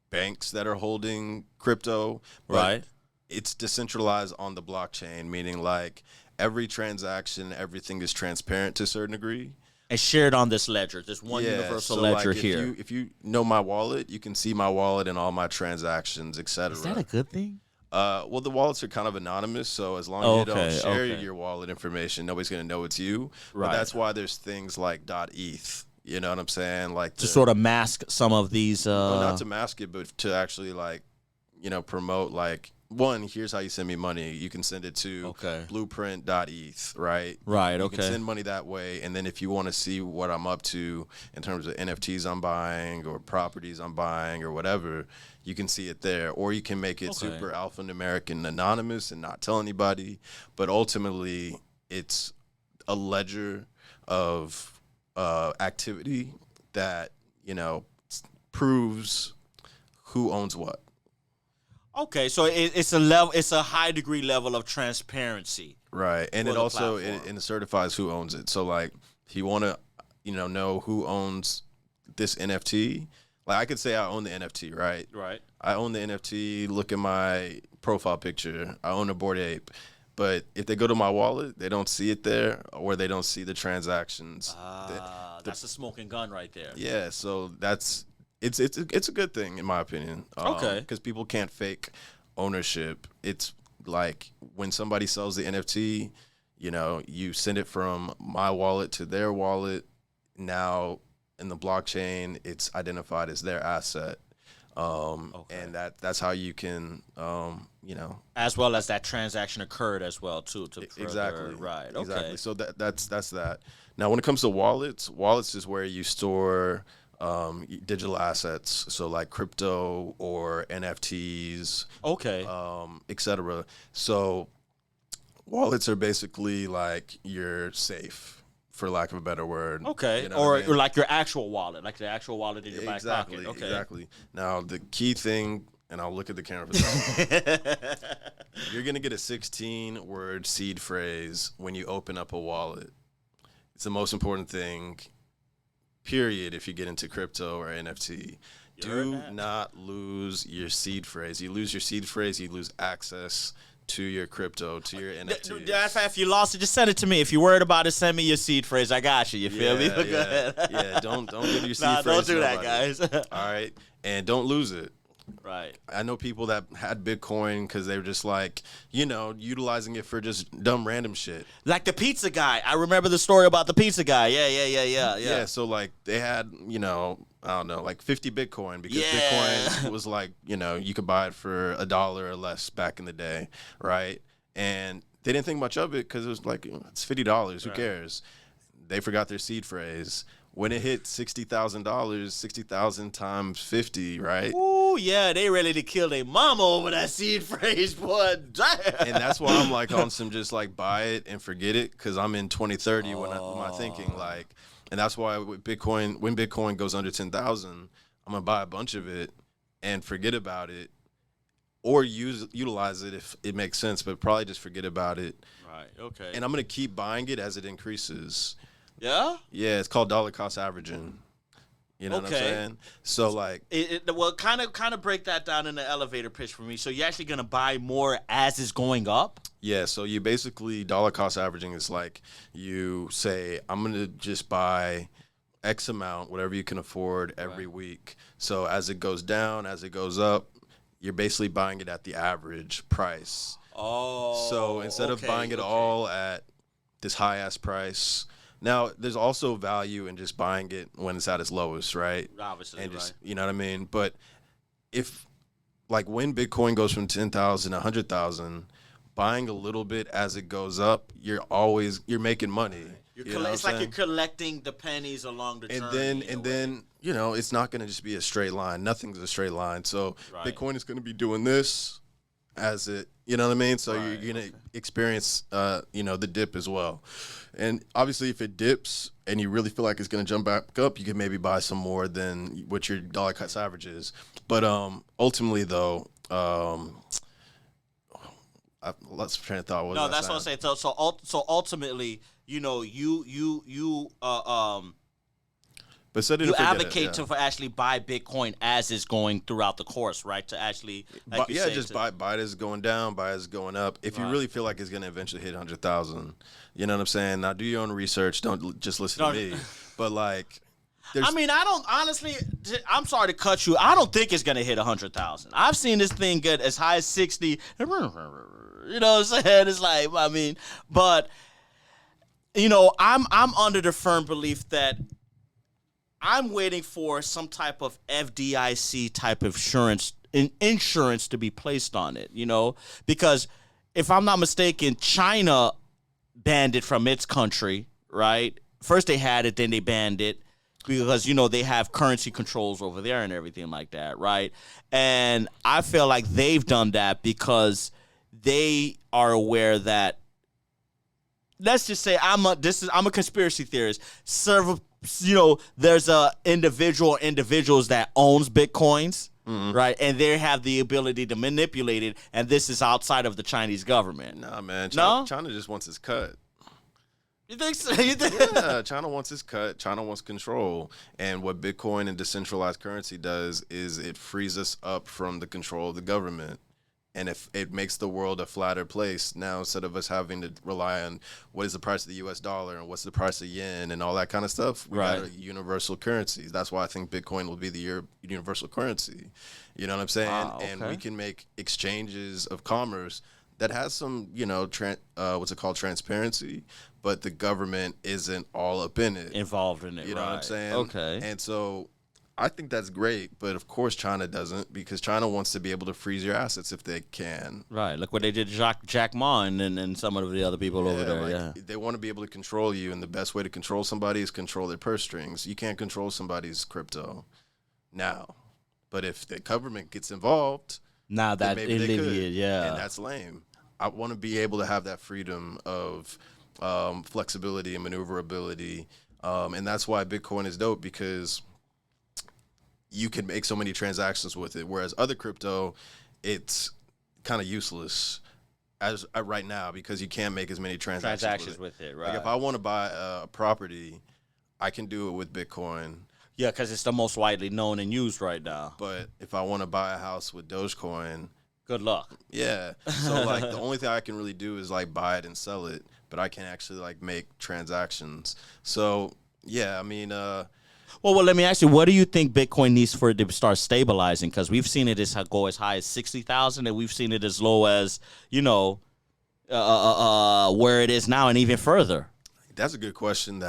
banks that are holding crypto, but right? it's decentralized on the blockchain, meaning like every transaction, everything is transparent to a certain degree. And shared on this ledger, this one universal ledger here. If you know my wallet, you can see my wallet and all my transactions, etc. Is that a good thing? Well, the wallets are kind of anonymous, so as long as you don't share your wallet information, nobody's going to know it's you. Right. But that's why there's things like .eth. You know what I'm saying? Like to sort of mask some of these. Well, not to mask it, but to actually like, promote like. One, here's how you send me money. You can send it to blueprint.eth, right? Right, You can send money that way. And then if you want to see what I'm up to in terms of NFTs I'm buying or properties I'm buying or whatever, you can see it there. Or you can make it super alphanumeric and anonymous and not tell anybody. But ultimately, it's a ledger of activity that, proves who owns what. Okay, so it's a level. It's a high degree level of transparency, right? And it also it certifies who owns it. So like, if you want to, know who owns this NFT, like I could say I own the NFT, right? Right. I own the NFT. Look at my profile picture. I own a Bored Ape. But if they go to my wallet, they don't see it there, or they don't see the transactions. That's a smoking gun right there. Yeah. So that's. It's a good thing in my opinion. Because people can't fake ownership. It's like when somebody sells the NFT, you send it from my wallet to their wallet. Now in the blockchain, it's identified as their asset. And that's how you can, as well as that transaction occurred as well too. Exactly. Right. Okay. Exactly. So that's that. Now when it comes to wallets is where you store. Digital assets, so like crypto or NFTs, etc. So wallets are basically like your safe, for lack of a better word. Okay, or like your actual wallet, like the actual wallet in your back pocket. Okay, exactly. Now the key thing, and I'll look at the camera for that. You're gonna get a 16-word seed phrase when you open up a wallet. It's the most important thing. Period. If you get into crypto or NFT, do not lose your seed phrase. You lose your seed phrase, you lose access to your crypto, to your NFT. If you lost it, just send it to me. If you're worried about it, send me your seed phrase. I got you. You feel me? Yeah. Don't give your seed phrase. Don't do to that, nobody. guys. All right, and don't lose it. Right. I know people that had Bitcoin because they were just like, utilizing it for just dumb random shit. Like the pizza guy. I remember the story about the pizza guy. Yeah. Yeah, so like they had, I don't know, like 50 Bitcoin because Bitcoin was like, you could buy it for $1 or less back in the day, right? And they didn't think much of it because it was like, it's $50. Who cares? They forgot their seed phrase. When it hit $60,000, 60,000 times 50, right? Ooh, yeah, they ready to kill their mama over that seed phrase, boy. Damn. And that's why I'm like on some just like buy it and forget it, because I'm in 2030 when I'm thinking like, and that's why with Bitcoin, when Bitcoin goes under 10,000, I'm gonna buy a bunch of it and forget about it, or utilize it if it makes sense, but probably just forget about it. Right. Okay. And I'm gonna keep buying it as it increases. Yeah? Yeah, it's called dollar cost averaging. You know what I'm saying? So like, well, kind of break that down in the elevator pitch for me. So you're actually gonna buy more as it's going up? Yeah. So you basically dollar cost averaging is like you say, I'm gonna just buy X amount, whatever you can afford every week. So as it goes down, as it goes up, you're basically buying it at the average price. Oh. So instead of buying it all at this high ass price. Now, there's also value in just buying it when it's at its lowest, right? Obviously, and just, you know what I mean? But if, like, when Bitcoin goes from 10,000 to 100,000, buying a little bit as it goes up, you're making money. It's like you're collecting the pennies along the journey. And then, it's not going to just be a straight line. Nothing's a straight line. So Bitcoin is going to be doing this as it, you know what I mean? So you're going to experience, the dip as well. And obviously, if it dips and you really feel like it's going to jump back up, you can maybe buy some more than what your dollar cost average is. But ultimately, though, let's train of thought. No, that's what I'm saying. So ultimately, But set it you and forget it, advocate to actually buy Bitcoin as it's going throughout the course, right? To actually, like you say, just buy it as going down, buy it as going up. If you really feel like it's going to eventually hit 100,000, you know what I'm saying? Now do your own research. Don't just listen to me. But like, I mean, I don't honestly. I'm sorry to cut you. I don't think it's gonna hit 100,000. I've seen this thing get as high as 60. You know what I'm saying? It's like, I mean, but you know, I'm under the firm belief that I'm waiting for some type of FDIC type of insurance to be placed on it. You know, because if I'm not mistaken, China banned it from its country, right? First they had it, then they banned it. Because, you know, they have currency controls over there and everything like that, right? And I feel like they've done that because they are aware that, let's just say I'm a conspiracy theorist. There's individuals that owns Bitcoins, right? And they have the ability to manipulate it, and this is outside of the Chinese government. Nah, man. No? China just wants its cut. You think so? You think? Yeah, China wants its cut. China wants control. And what Bitcoin and decentralized currency does is it frees us up from the control of the government. And if it makes the world a flatter place now, instead of us having to rely on what is the price of the U.S. dollar and what's the price of yen and all that kind of stuff, we got a universal currency. That's why I think Bitcoin will be the universal currency. You know what I'm saying? Okay. And we can make exchanges of commerce that has some, what's it called, transparency, but the government isn't all up in it. Involved in it, You know what I'm saying? Okay. And so I think that's great, but of course China doesn't, because China wants to be able to freeze your assets if they can. Right. Look what they did to Jack Ma and some of the other people over there. They want to be able to control you, and the best way to control somebody is control their purse strings. You can't control somebody's crypto now. But if the government gets involved, now that maybe they could, and that's lame. I want to be able to have that freedom of flexibility and maneuverability, and that's why Bitcoin is dope, because you can make so many transactions with it, whereas other crypto, it's kind of useless as right now, because you can't make as many transactions with it. Right. Like if I want to buy a property, I can do it with Bitcoin. Yeah, because it's the most widely known and used right now. But if I want to buy a house with Dogecoin, good luck. Yeah. So like the only thing I can really do is like buy it and sell it, but I can't actually like make transactions. So yeah, I mean, well, let me ask you, what do you think Bitcoin needs for it to start stabilizing? Because we've seen it go as high as 60,000, and we've seen it as low as, where it is now, and even further. That's a good question.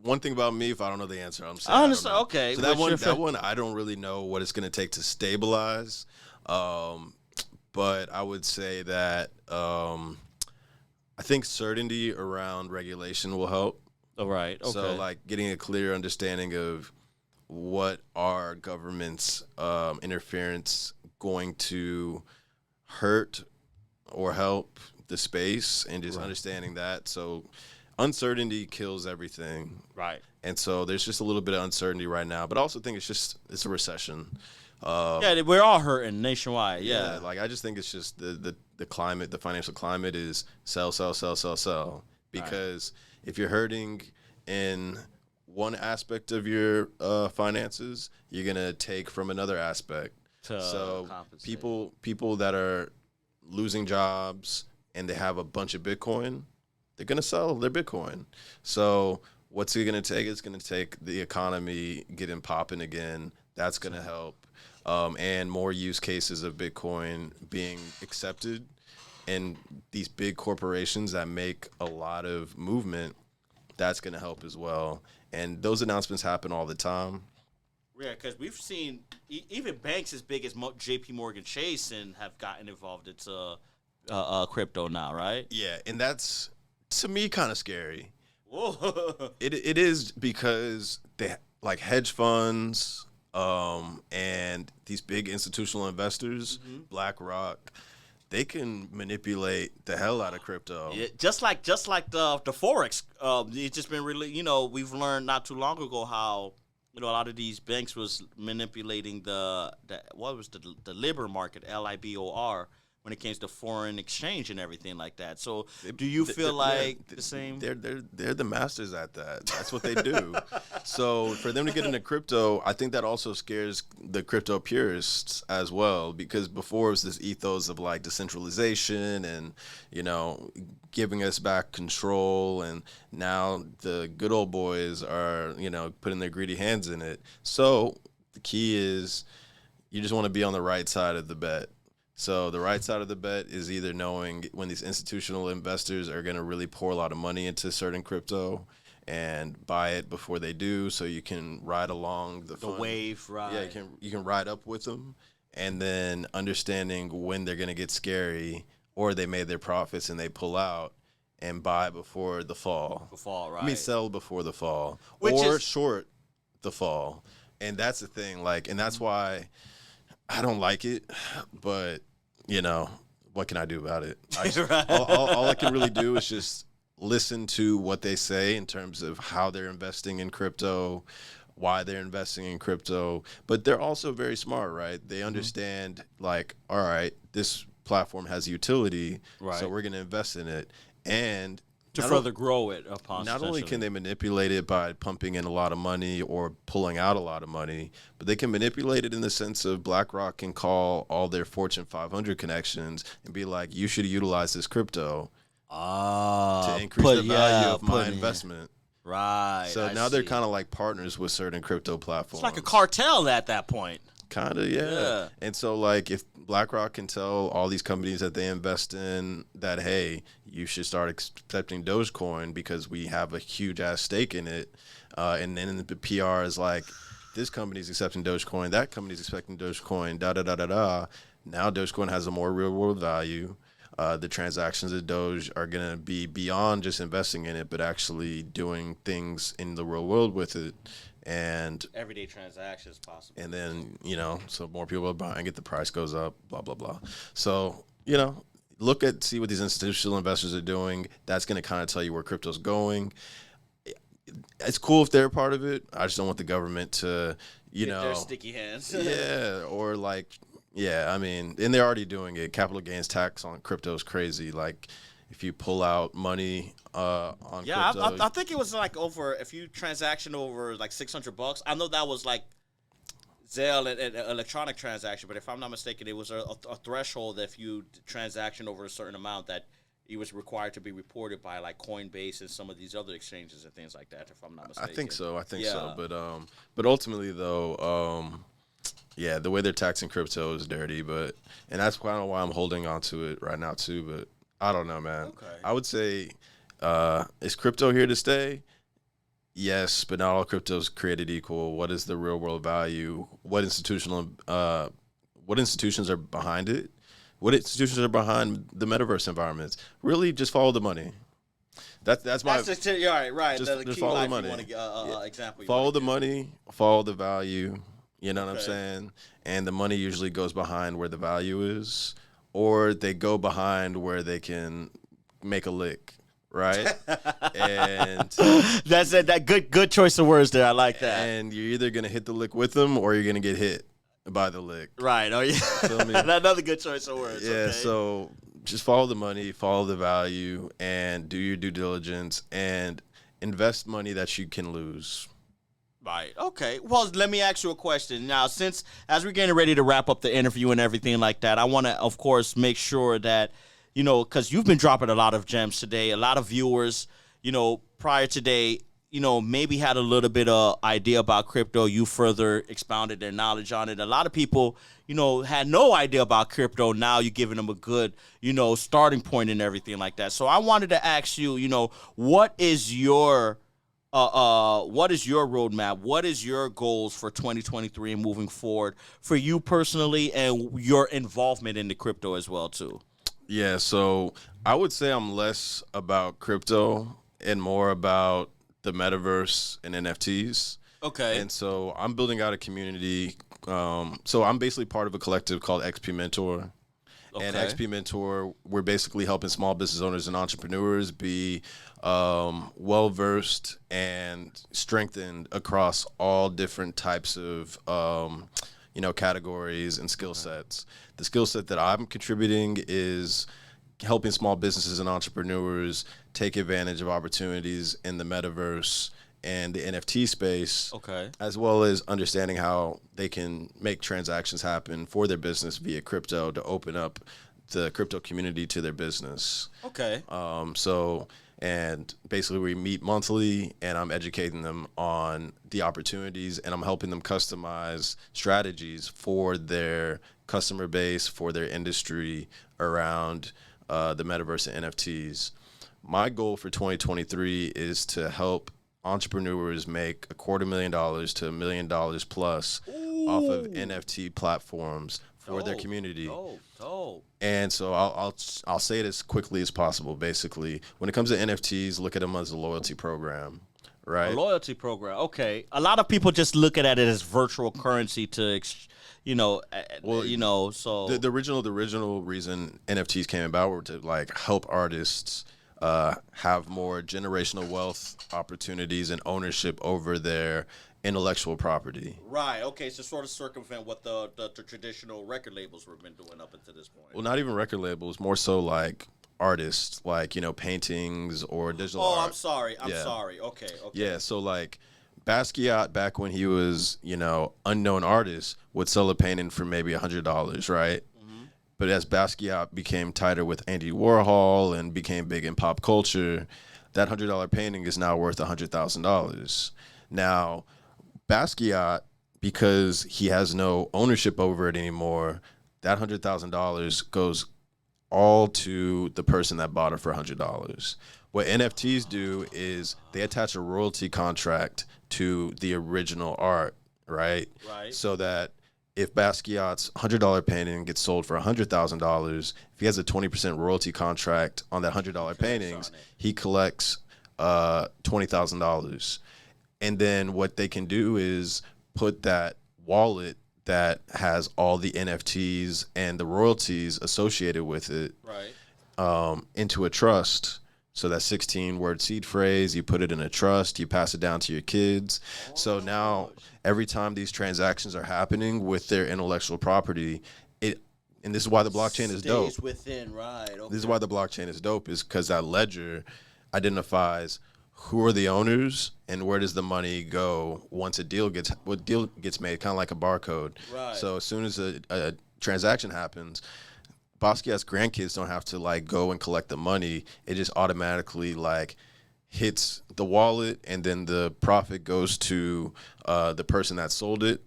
One thing about me, if I don't know the answer, I'm saying. I understand. Okay. So that one, I don't really know what it's going to take to stabilize. But I would say that I think certainty around regulation will help. All right. Okay. So like getting a clear understanding of what are government's interference going to hurt or help the space, and just understanding that. So uncertainty kills everything. Right. And so there's just a little bit of uncertainty right now, but I also think it's a recession. Yeah, we're all hurting nationwide. Yeah. Like I just think it's just the climate, the financial climate is sell. Because if you're hurting in one aspect of your finances, you're gonna take from another aspect. So people that are losing jobs and they have a bunch of Bitcoin, they're gonna sell their Bitcoin. So what's it gonna take? It's gonna take the economy getting popping again. That's gonna help. And more use cases of Bitcoin being accepted, and these big corporations that make a lot of movement, that's going to help as well. And those announcements happen all the time. Yeah, because we've seen even banks as big as J.P. Morgan Chase and have gotten involved into crypto now, right? Yeah, and that's, to me, kind of scary. Whoa. It is, because they like hedge funds and these big institutional investors, BlackRock, they can manipulate the hell out of crypto. Yeah, just like the Forex. It's just been really, we've learned not too long ago how, a lot of these banks was manipulating the Libor market, LIBOR, when it comes to foreign exchange and everything like that. So do you feel like the same? They're the masters at that. That's what they do. So for them to get into crypto, I think that also scares the crypto purists as well, because before it was this ethos of like decentralization and, you know, giving us back control, and now the good old boys are, you know, putting their greedy hands in it. So the key is you just want to be on the right side of the bet. So the right side of the bet is either knowing when these institutional investors are going to really pour a lot of money into certain crypto and buy it before they do, so you can ride along the wave, right? Yeah, you can ride up with them, and then understanding when they're going to get scary or they made their profits and they pull out, and buy before the fall. The fall, right? I mean, sell before the fall, short the fall, and that's the thing. Like, and that's why I don't like it, but you know, what can I do about it? All I can really do is just listen to what they say in terms of how they're investing in crypto, why they're investing in crypto. But they're also very smart, right? They understand, like, all right, this platform has utility, so we're going to invest in it. And to further grow it upon. Not only can they manipulate it by pumping in a lot of money or pulling out a lot of money, but they can manipulate it in the sense of BlackRock can call all their Fortune 500 connections and be like, you should utilize this crypto to increase the value of my investment. Right. So now they're kind of like partners with certain crypto platforms. It's like a cartel at that point. Kind of, yeah. And so, like, if BlackRock can tell all these companies that they invest in that, hey, you should start accepting Dogecoin because we have a huge-ass stake in it, and then the PR is like, this company's accepting Dogecoin, that company's accepting Dogecoin, da-da-da-da-da. Now Dogecoin has a more real-world value. The transactions of Doge are going to be beyond just investing in it, but actually doing things in the real world with it. And everyday transactions possible. And then, you know, so more people are buying it, the price goes up, blah, blah, blah. So, you know, see what these institutional investors are doing. That's going to kind of tell you where crypto's going. It's cool if they're a part of it. I just don't want the government to, you know, their sticky hands. Yeah, or like, yeah, I mean, and they're already doing it. Capital gains tax on crypto is crazy. Like, if you pull out money on crypto. I think it was like if you transaction over like $600. I know that was like Zelle and electronic transaction, but if I'm not mistaken, it was a threshold that if you transaction over a certain amount that it was required to be reported by like Coinbase and some of these other exchanges and things like that, if I'm not mistaken. I think so. But ultimately though, yeah, the way they're taxing crypto is dirty, and that's kind of why I'm holding on to it right now too, but I don't know, man. Okay. I would say, is crypto here to stay? Yes, but not all crypto is created equal. What is the real world value? What institutions are behind it? What institutions are behind the metaverse environments? Really, just follow the money. That's my. Right. Just follow the money. Example. Follow the money. Follow the value. You know what I'm saying? And the money usually goes behind where the value is. Or they go behind where they can make a lick, right? And that's it. That good choice of words there. I like that. And you're either gonna hit the lick with them, or you're gonna get hit by the lick. Right. Oh yeah. Feel me? Another good choice of words. Yeah. Okay. So just follow the money, follow the value, and do your due diligence, and invest money that you can lose. Right. Okay. Well, let me ask you a question. Now, since as we're getting ready to wrap up the interview and everything like that, I want to, of course, make sure that, you know, because you've been dropping a lot of gems today, a lot of viewers, you know, prior today, you know, maybe had a little bit of idea about crypto. You further expounded their knowledge on it. A lot of people, you know, had no idea about crypto. Now you're giving them a good, you know, starting point and everything like that. So I wanted to ask you, you know, what is your roadmap? What is your goals for 2023 and moving forward for you personally and your involvement in the crypto as well too? Yeah, so I would say I'm less about crypto and more about the metaverse and NFTs. Okay. And so I'm building out a community. So I'm basically part of a collective called XP Mentor. Okay. And XP Mentor, we're basically helping small business owners and entrepreneurs be well-versed and strengthened across all different types of, categories and skill sets. The skill set that I'm contributing is helping small businesses and entrepreneurs take advantage of opportunities in the metaverse and the NFT space, as well as understanding how they can make transactions happen for their business via crypto to open up the crypto community to their business. And basically we meet monthly, and I'm educating them on the opportunities, and I'm helping them customize strategies for their customer base, for their industry around the metaverse and NFTs. My goal for 2023 is to help entrepreneurs make $250,000 to $1 million plus off of NFT platforms for their community. And so I'll say it as quickly as possible. Basically, when it comes to NFTs, look at them as a loyalty program, right? A loyalty program. Okay. A lot of people just look at it as virtual currency to, so the original reason NFTs came about were to like help artists have more generational wealth opportunities and ownership over their intellectual property. Right. Okay. So sort of circumvent what the traditional record labels were been doing up until this point. Well, not even record labels, more so like artists, like, paintings or digital art. I'm sorry. Okay. Yeah. So like Basquiat, back when he was, unknown artist, would sell a painting for maybe $100, right? But as Basquiat became tighter with Andy Warhol and became big in pop culture, that $100 painting is now worth $100,000. Now, Basquiat, because he has no ownership over it anymore, that $100,000 goes all to the person that bought it for $100. What NFTs do is they attach a royalty contract to the original art, right? Right. So that if Basquiat's $100 painting gets sold for $100,000, if he has a 20% royalty contract on that $100 paintings, he collects $20,000. And then what they can do is put that wallet that has all the NFTs and the royalties associated with it into a trust. So that 16-word seed phrase, you put it in a trust, you pass it down to your kids. So now every time these transactions are happening with their intellectual property, and this is why the blockchain is dope. Within, right. Okay. This is why the blockchain is dope, is because that ledger identifies who are the owners and where does the money go once a deal gets made, kind of like a barcode. Right. So as soon as a transaction happens, Basquiat's grandkids don't have to like go and collect the money. It just automatically like hits the wallet, and then the profit goes to the person that sold it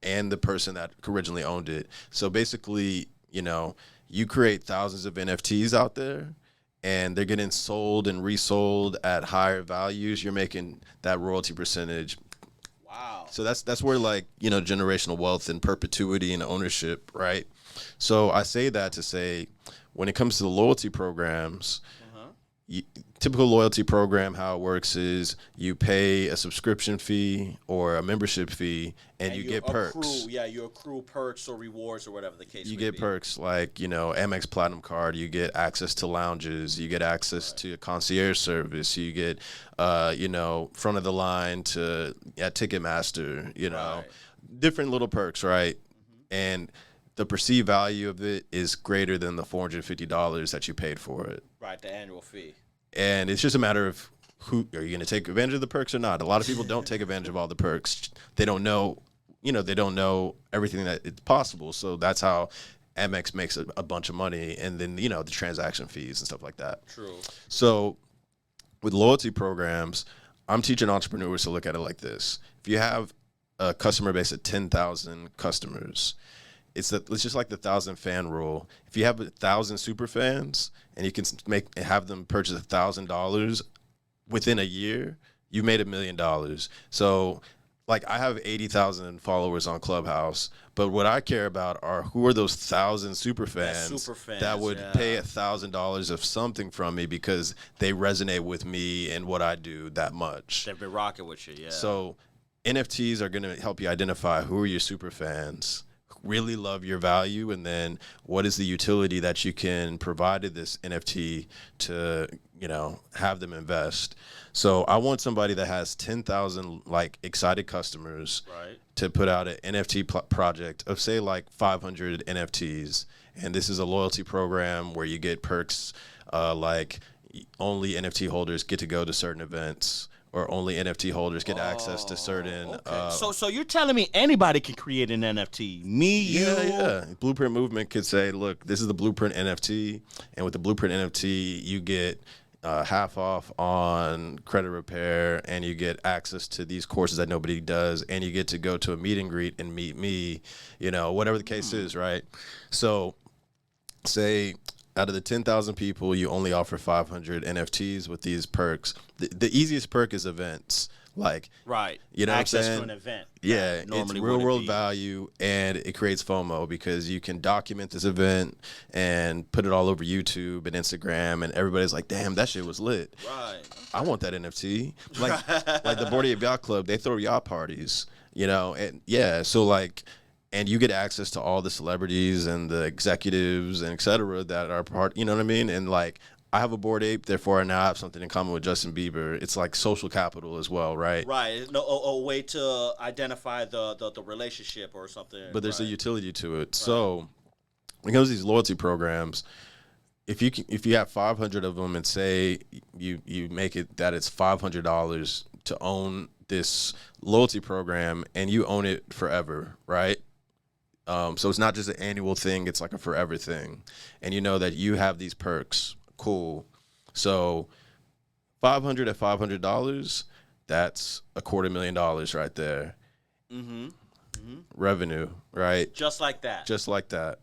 and the person that originally owned it. So basically, you create thousands of NFTs out there, and they're getting sold and resold at higher values. You're making that royalty percentage. Wow. So that's where like, generational wealth and perpetuity and ownership, right? So I say that to say, when it comes to the loyalty programs, typical loyalty program, how it works is you pay a subscription fee or a membership fee, and you get perks. You accrue perks or rewards or whatever the case may be. You get perks like, Amex Platinum card, you get access to lounges, you get access to a concierge service, you get, front of the line to Ticketmaster, different little perks, right? And the perceived value of it is greater than the $450 that you paid for it. Right, the annual fee. And it's just a matter of who are you going to take advantage of the perks or not. A lot of people don't take advantage of all the perks. They don't know, they don't know everything that it's possible. So that's how Amex makes a bunch of money, and then, the transaction fees and stuff like that. True. So with loyalty programs, I'm teaching entrepreneurs to look at it like this. If you have a customer base of 10,000 customers, it's just like the 1,000 fan rule. If you have 1,000 super fans and you can have them purchase $1,000 within a year, you made $1 million. So, like, I have 80,000 followers on Clubhouse, but what I care about are who are those 1,000 super fans that would pay $1,000 of something from me because they resonate with me and what I do that much. They've been rocking with you, yeah. So NFTs are going to help you identify who are your super fans, really love your value, and then what is the utility that you can provide to this NFT to, have them invest. So I want somebody that has 10,000 like excited customers to put out an NFT project of say like 500 NFTs, and this is a loyalty program where you get perks like only NFT holders get to go to certain events, or only NFT holders get access to certain. Okay. So you're telling me anybody can create an NFT? Me, you? Yeah. Blueprint Movement could say, look, this is the Blueprint NFT, and with the Blueprint NFT, you get half off on credit repair, and you get access to these courses that nobody does, and you get to go to a meet and greet and meet me, whatever the case is, right? So say out of the 10,000 people, you only offer 500 NFTs with these perks. The easiest perk is events. Like, right. You know access what I'm saying? to an event. Yeah, it's real world value, and it creates FOMO because you can document this event and put it all over YouTube and Instagram, and everybody's like, damn, that shit was lit. Right. I want that NFT. Like the Board Ape Yacht Club, they throw yacht parties, and yeah, so like, and you get access to all the celebrities and the executives and et cetera that are part, you know what I mean? And like, I have a Bored Ape, therefore I now have something in common with Justin Bieber. It's like social capital as well, right? Right. No, a way to identify the relationship or something. But there's a utility to it. Right. So when it comes to these loyalty programs, if you have 500 of them and say you make it that it's $500 to own this loyalty program, and you own it forever, right? So it's not just an annual thing, it's like a forever thing. And you know that you have these perks. Cool. So $500 at $500, that's $250,000 right there. Revenue, right? Just like that. Just like that.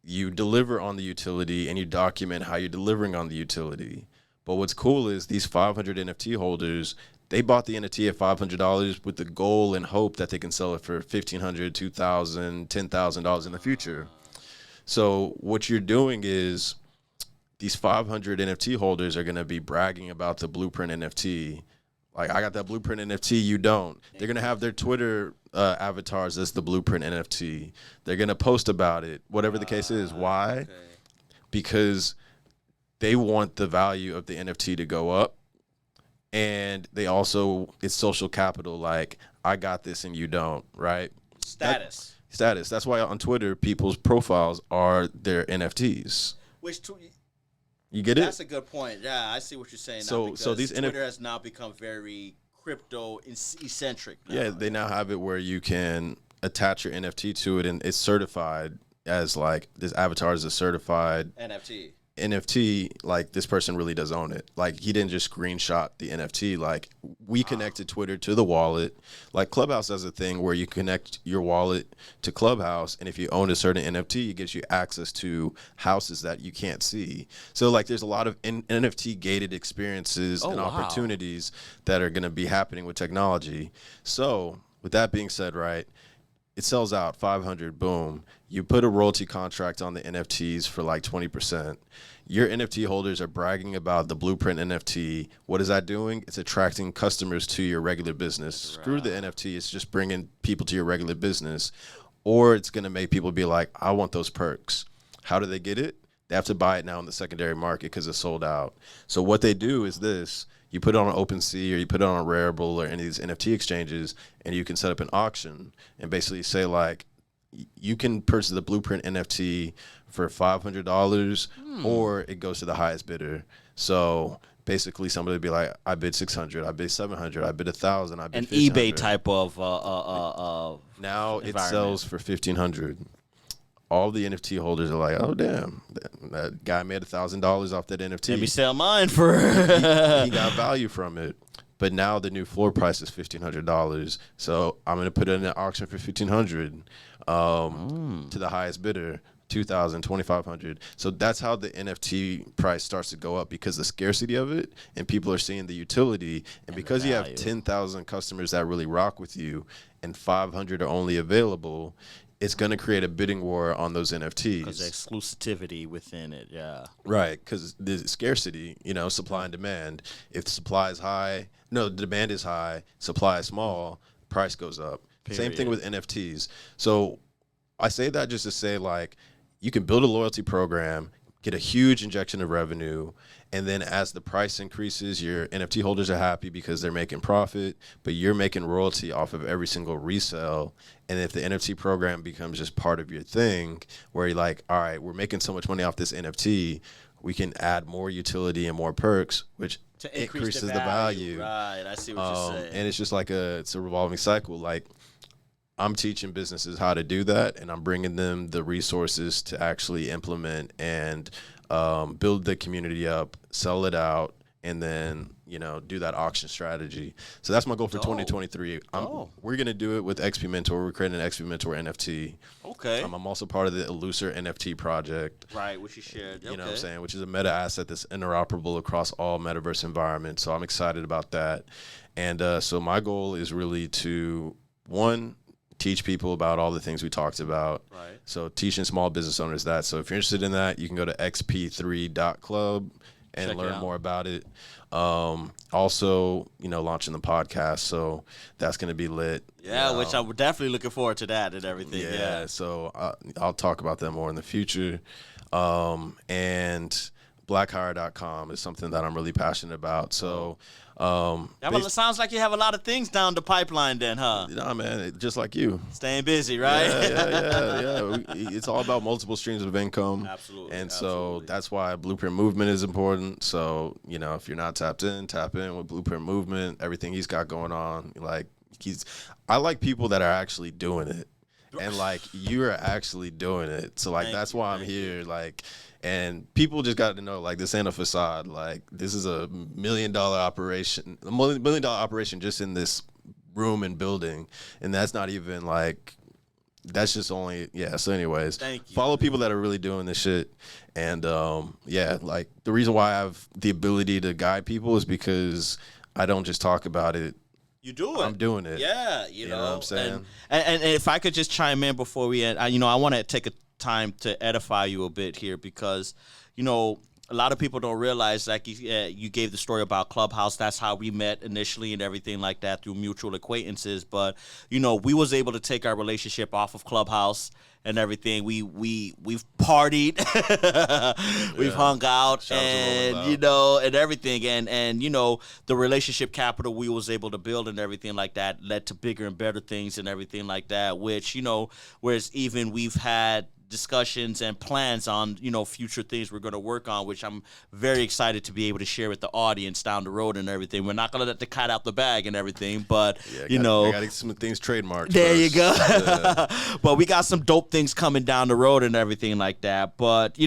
You deliver on the utility, and you document how you're delivering on the utility. But what's cool is these 500 NFT holders, they bought the NFT at $500 with the goal and hope that they can sell it for $1,500, $2,000, $10,000 in the future. So what you're doing is these 500 NFT holders are going to be bragging about the Blueprint NFT. Like, I got that Blueprint NFT, you don't. They're going to have their Twitter avatars as the Blueprint NFT. They're going to post about it, whatever the case is. Why? Okay. Because they want the value of the NFT to go up. And they also, it's social capital, like, I got this and you don't, right? Status. Status. That's why on Twitter, people's profiles are their NFTs. You get it? That's a good point. Yeah, I see what you're saying. So these Twitter has now become very crypto eccentric. Yeah, they now have it where you can attach your NFT to it, and it's certified as like this avatar is a certified NFT, like this person really does own it. Like, he didn't just screenshot the NFT. Like, we connected Twitter to the wallet. Like, Clubhouse has a thing where you connect your wallet to Clubhouse, and if you own a certain NFT, it gives you access to houses that you can't see. So like, there's a lot of NFT gated experiences and opportunities that are going to be happening with technology. So with that being said, right, it sells out 500, boom. You put a royalty contract on the NFTs for like 20%. Your NFT holders are bragging about the Blueprint NFT. What is that doing? It's attracting customers to your regular business. Right. Screw the NFT. It's just bringing people to your regular business. Or it's going to make people be like, I want those perks. How do they get it? They have to buy it now in the secondary market because it's sold out. So what they do is this. You put it on OpenSea, or you put it on a Rarible or any of these NFT exchanges, and you can set up an auction and basically say, like, you can purchase the Blueprint NFT for $500, or it goes to the highest bidder. So basically, somebody would be like, I bid 600, I bid 700, I bid 1,000, I bid 1,500. An eBay type of now it sells for 1,500. All the NFT holders are like, oh, damn, that guy made $1,000 off that NFT. Let me sell mine for. he got value from it. But now the new floor price is $1,500. So I'm going to put it in an auction for $1,500 to the highest bidder, $2,000, $2,500. So that's how the NFT price starts to go up, because the scarcity of it, and people are seeing the utility. And because you have 10,000 customers that really rock with you and 500 are only available, it's going to create a bidding war on those NFTs. Because exclusivity within it, yeah. Right, because the scarcity, supply and demand. If supply is high, the demand is high, supply is small, price goes up. Period. Same thing with NFTs. So I say that just to say, like, you can build a loyalty program, get a huge injection of revenue. And then as the price increases, your NFT holders are happy because they're making profit, but you're making royalty off of every single resale. And if the NFT program becomes just part of your thing, where you're like, all right, we're making so much money off this NFT, we can add more utility and more perks, which to increases the value. Right, I see what you're saying. And it's just like it's a revolving cycle. Like, I'm teaching businesses how to do that, and I'm bringing them the resources to actually implement and build the community up, sell it out, and then, do that auction strategy. So that's my goal for 2023. We're going to do it with XP Mentor. We're creating an XP Mentor NFT. Okay. I'm also part of the Elucer NFT project. Right, which you shared. You know what I'm saying? Which is a meta asset that's interoperable across all metaverse environments. So I'm excited about that. And so my goal is really to, one, teach people about all the things we talked about. Right. So teaching small business owners that. So if you're interested in that, you can go to xp3.club and learn more about it. Also, launching the podcast. So that's going to be lit. Yeah, which I'm definitely looking forward to that and everything. Yeah. So I'll talk about that more in the future. And blackhire.com is something that I'm really passionate about. So, it sounds like you have a lot of things down the pipeline then, huh? Nah, man, just like you. Staying busy, right? Yeah. It's all about multiple streams of income. Absolutely. And so that's why Blueprint Movement is important. So, if you're not tapped in, tap in with Blueprint Movement, everything he's got going on. I like people that are actually doing it. And you are actually doing it. So that's why I'm here. And people just got to know, this ain't a facade. This is a $1 million operation, $1 million operation just in this room and building. And that's not even that's just only, So anyways, thank you. Follow people that are really doing this shit. And the reason why I have the ability to guide people is because I don't just talk about it. You do it. I'm doing it. Yeah, you know what I'm saying? And if I could just chime in before we end, I want to take a time to edify you a bit here because, a lot of people don't realize, you gave the story about Clubhouse. That's how we met initially and everything like that through mutual acquaintances. But, we was able to take our relationship off of Clubhouse and everything. We've partied, we've hung out, and and everything, and the relationship capital we was able to build and everything like that led to bigger and better things and everything like that. Which whereas even we've had discussions and plans on future things we're going to work on, which I'm very excited to be able to share with the audience down the road and everything. We're not going to let the cat out the bag and everything, but I got to get some things trademarked. There first. You go. Yeah. But we got some dope things coming down the road and everything like that. But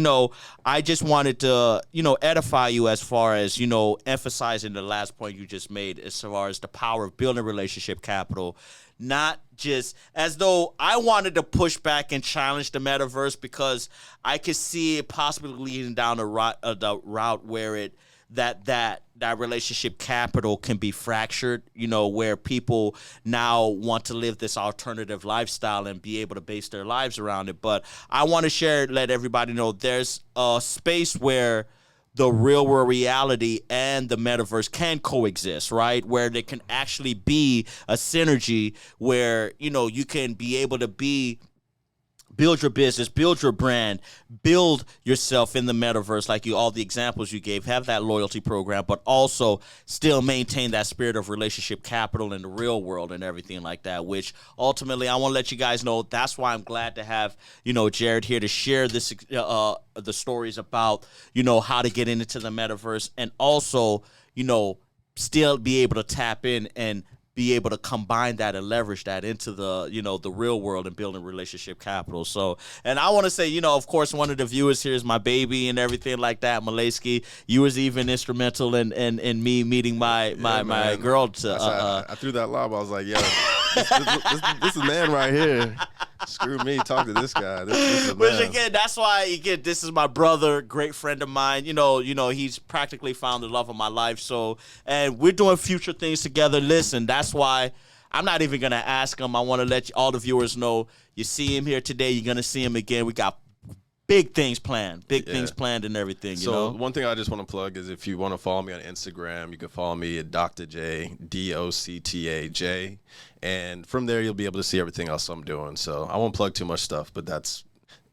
I just wanted to edify you as far as emphasizing the last point you just made as far as the power of building relationship capital. Not just as though I wanted to push back and challenge the metaverse, because I could see it possibly leading down the route where that relationship capital can be fractured, where people now want to live this alternative lifestyle and be able to base their lives around it. But I want to let everybody know there's a space where the real world reality and the metaverse can coexist, right? Where there can actually be a synergy where, you can be able to build your business, build your brand, build yourself in the metaverse, like all the examples you gave, have that loyalty program, but also still maintain that spirit of relationship capital in the real world and everything like that, which ultimately I want to let you guys know that's why I'm glad to have, Jarrett here to share this, the stories about, how to get into the metaverse and also, still be able to tap in and be able to combine that and leverage that into the, the real world and building relationship capital. So, and I want to say, of course, one of the viewers here is my baby and everything like that, Malayski. You was even instrumental in me meeting my girl. I threw that lob. I was like, yo, this is man right here. Screw me, talk to this guy. This is Which again, that's why this is my brother, great friend of mine. He's practically found the love of my life. So, and we're doing future things together. Listen, that's why I'm not even gonna ask him. I want to let all the viewers know. You see him here today, you're gonna see him again. We got big things planned, and everything. So one thing I just want to plug is if you want to follow me on Instagram, you can follow me at Dr. J, DOCTAJ. And from there, you'll be able to see everything else I'm doing. So I won't plug too much stuff, but that's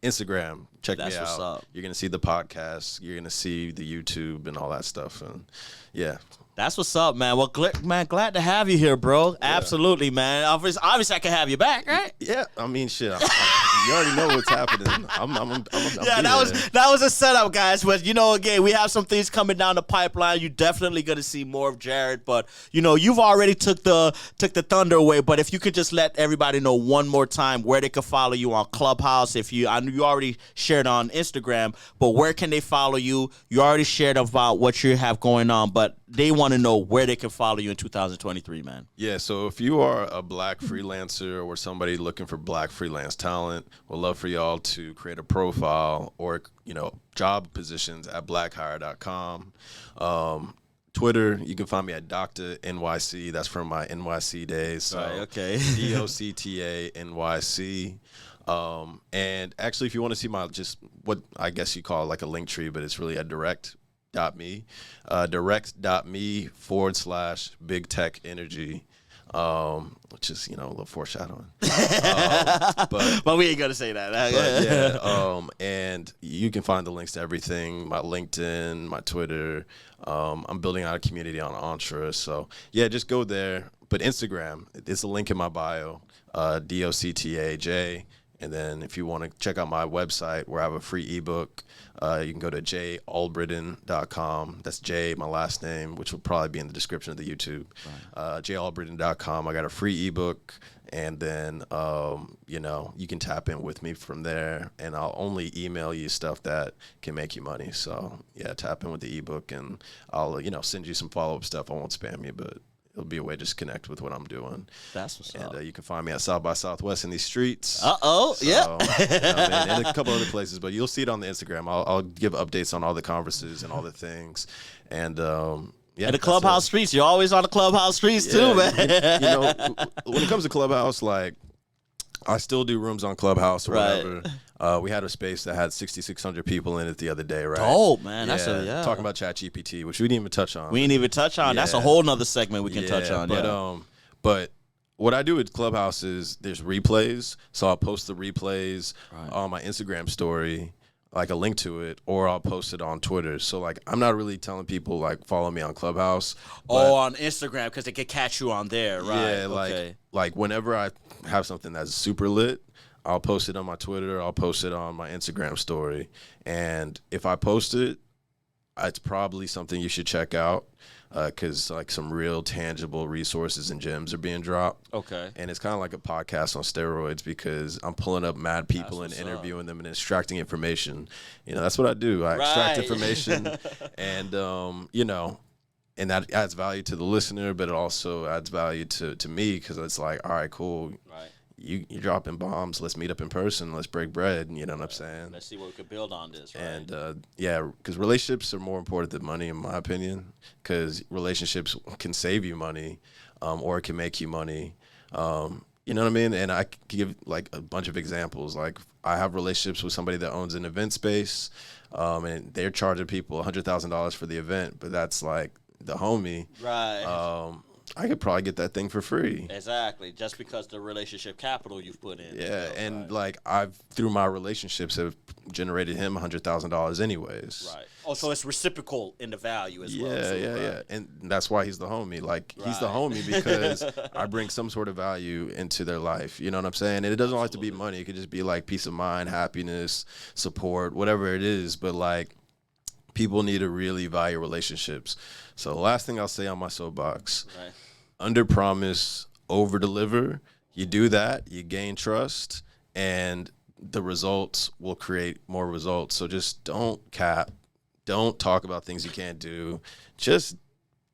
Instagram. Check That's me out. what's up. You're gonna see the podcast. You're gonna see the YouTube and all that stuff. And yeah. That's what's up, man. Well, glad to have you here, bro. Absolutely, man. Obviously, I can have you back, right? Yeah, I mean, shit. You already know what's happening. Yeah, that was a setup, guys. But again, we have some things coming down the pipeline. You're definitely gonna see more of Jarrett. But you've already took the thunder away. But if you could just let everybody know one more time where they can follow you on Clubhouse. I know you already shared on Instagram, but where can they follow you? You already shared about what you have going on, but they want to know where they can follow you in 2023, man. Yeah, so if you are a black freelancer or somebody looking for black freelance talent, we'd love for y'all to create a profile or, job positions at blackhire.com. Twitter, you can find me at Dr. NYC. That's from my NYC days. So right, okay. DOCTA NYC. And actually, if you want to see just what I guess you call like a link tree, but it's really a direct.me, direct.me/big tech energy, which is, a little foreshadowing. But we ain't going to say that. And you can find the links to everything, my LinkedIn, my Twitter. I'm building out a community on Entra. So, yeah, just go there. But Instagram, it's a link in my bio, DOCTAJ. And then if you want to check out my website where I have a free ebook, you can go tojalbritton.com. That's J, my last name, which will probably be in the description of the YouTube. Right. Jalbritton.com. I got a free ebook. And then, you can tap in with me from there. And I'll only email you stuff that can make you money. So, yeah, tap in with the ebook. And I'll, send you some follow-up stuff. I won't spam you, but it'll be a way to just connect with what I'm doing. That's what's up. And you can find me at South by Southwest in these streets. Yeah. And a couple other places, but you'll see it on the Instagram. I'll give updates on all the conferences and all the things. And yeah. And the Clubhouse streets. You're always on the Clubhouse streets too, man. When it comes to Clubhouse, like I still do rooms on Clubhouse or whatever. We had a space that had 6,600 people in it the other day, right? Dope, man. Yeah, That's talking about ChatGPT, which we didn't even touch on. We didn't even touch on. That's a whole nother segment we can touch on. But what I do with Clubhouse is there's replays, so I'll post the replays on my Instagram story, like a link to it, or I'll post it on Twitter. So like I'm not really telling people like follow me on Clubhouse. On Instagram because they can catch you on there, right? Yeah, like whenever I have something that's super lit, I'll post it on my Twitter, I'll post it on my Instagram story. And if I post it, it's probably something you should check out because like some real tangible resources and gems are being dropped. Okay. And it's kind of like a podcast on steroids because I'm pulling up mad people and interviewing them and extracting information. That's what I do. I extract information and, and that adds value to the listener, but it also adds value to me because it's like, all right, cool. Right. You're dropping bombs. Let's meet up in person. Let's break bread. You know what I'm saying? Let's see what we could build on this, right? And, because relationships are more important than money, in my opinion, because relationships can save you money or it can make you money. You know what I mean? And I can give, like, a bunch of examples. Like, I have relationships with somebody that owns an event space, and they're charging people $100,000 for the event, but that's, like, the homie. Right. I could probably get that thing for free. Exactly, just because the relationship capital you've put in. Yeah, and like I've through my relationships have generated him $100,000 anyways. Right. Oh, so it's reciprocal in the value as well. Yeah, and that's why he's the homie. Like he's the homie because I bring some sort of value into their life. You know what I'm saying? And it doesn't have to be money. It could just be like peace of mind, happiness, support, whatever it is. But like people need to really value relationships. So the last thing I'll say on my soapbox, under promise, over deliver. You do that, you gain trust, and the results will create more results. So just don't cap. Don't talk about things you can't do. Just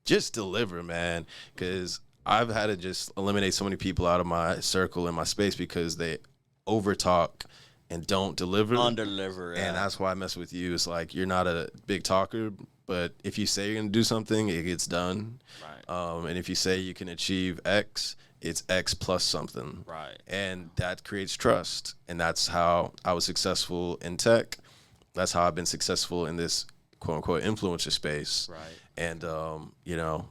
deliver, man. Because I've had to just eliminate so many people out of my circle and my space because they over talk and don't deliver. Undeliver, yeah. And that's why I mess with you. It's like you're not a big talker, but if you say you're going to do something, it gets done. Right. And if you say you can achieve X, it's X plus something. Right. And that creates trust. And that's how I was successful in tech. That's how I've been successful in this quote-unquote influencer space. Right. And, and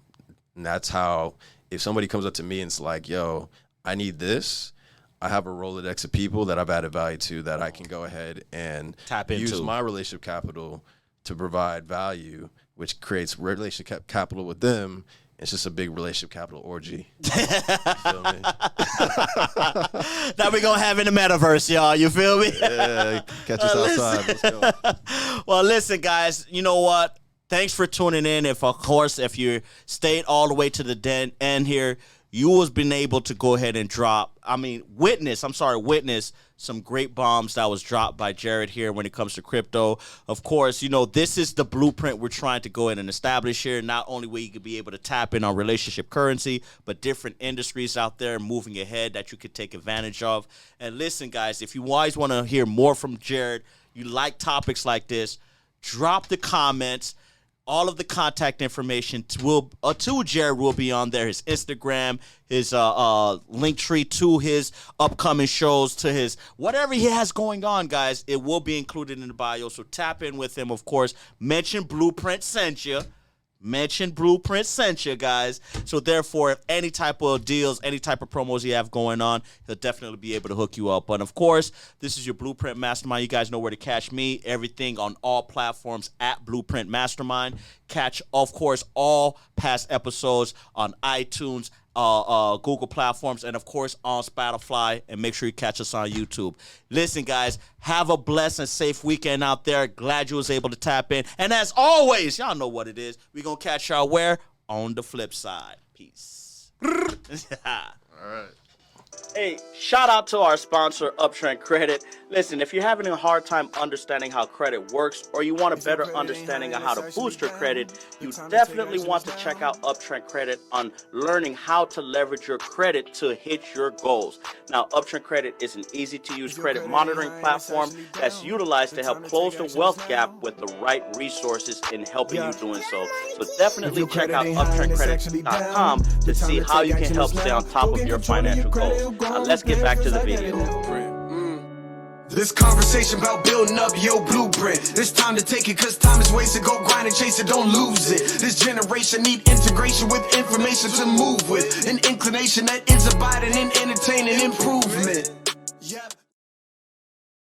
that's how if somebody comes up to me and it's like, yo, I need this, I have a Rolodex of people that I've added value to that I can go ahead and Tap use into. my relationship capital to provide value, which creates relationship capital with them. It's just a big relationship capital orgy. You feel me? That we gonna have in the metaverse, y'all. You feel me? Yeah, catch us outside. Let's go. Well, listen, guys. You know what? Thanks for tuning in. If you stayed all the way to the end here, you has been able to go ahead and witness some great bombs that was dropped by Jarrett here when it comes to crypto. Of course, this is the blueprint we're trying to go in and establish here. Not only will you could be able to tap in on relationship currency, but different industries out there moving ahead that you could take advantage of. And listen, guys, if you guys want to hear more from Jarrett, you like topics like this, drop the comments. All of the contact information to Jarrett will be on there. His Instagram, his link tree to his upcoming shows, to his whatever he has going on, guys. It will be included in the bio. So tap in with him, of course. Mention Blueprint sent you. Guys. So therefore, if any type of deals, any type of promos you have going on, he'll definitely be able to hook you up. But of course, this is your Blueprint Mastermind. You guys know where to catch me. Everything on all platforms at Blueprint Mastermind. Catch, of course, all past episodes on iTunes, Google platforms, and of course on Spotify, and make sure you catch us on YouTube. Listen, guys, have a blessed and safe weekend out there. Glad you was able to tap in, and as always, y'all know what it is. We gonna catch y'all where? On the flip side. Peace. All right. Hey, shout out to our sponsor, Uptrend Credit. Listen, if you're having a hard time understanding how credit works, or you want a better understanding of how to boost your credit, you definitely want to check out Uptrend Credit on learning how to leverage your credit to hit your goals. Now, Uptrend Credit is an easy-to-use credit monitoring platform that's utilized to help close the wealth gap with the right resources in helping you doing so. So definitely check out uptrendcredit.com to see how you can help stay on top of your financial goals. Now, let's get back to the video. This conversation about building up your blueprint. It's time to take it, cause time is wasted. Go grind and chase it, don't lose it. This generation need integration with information to move with. An inclination that is abiding in entertaining improvement. Yep.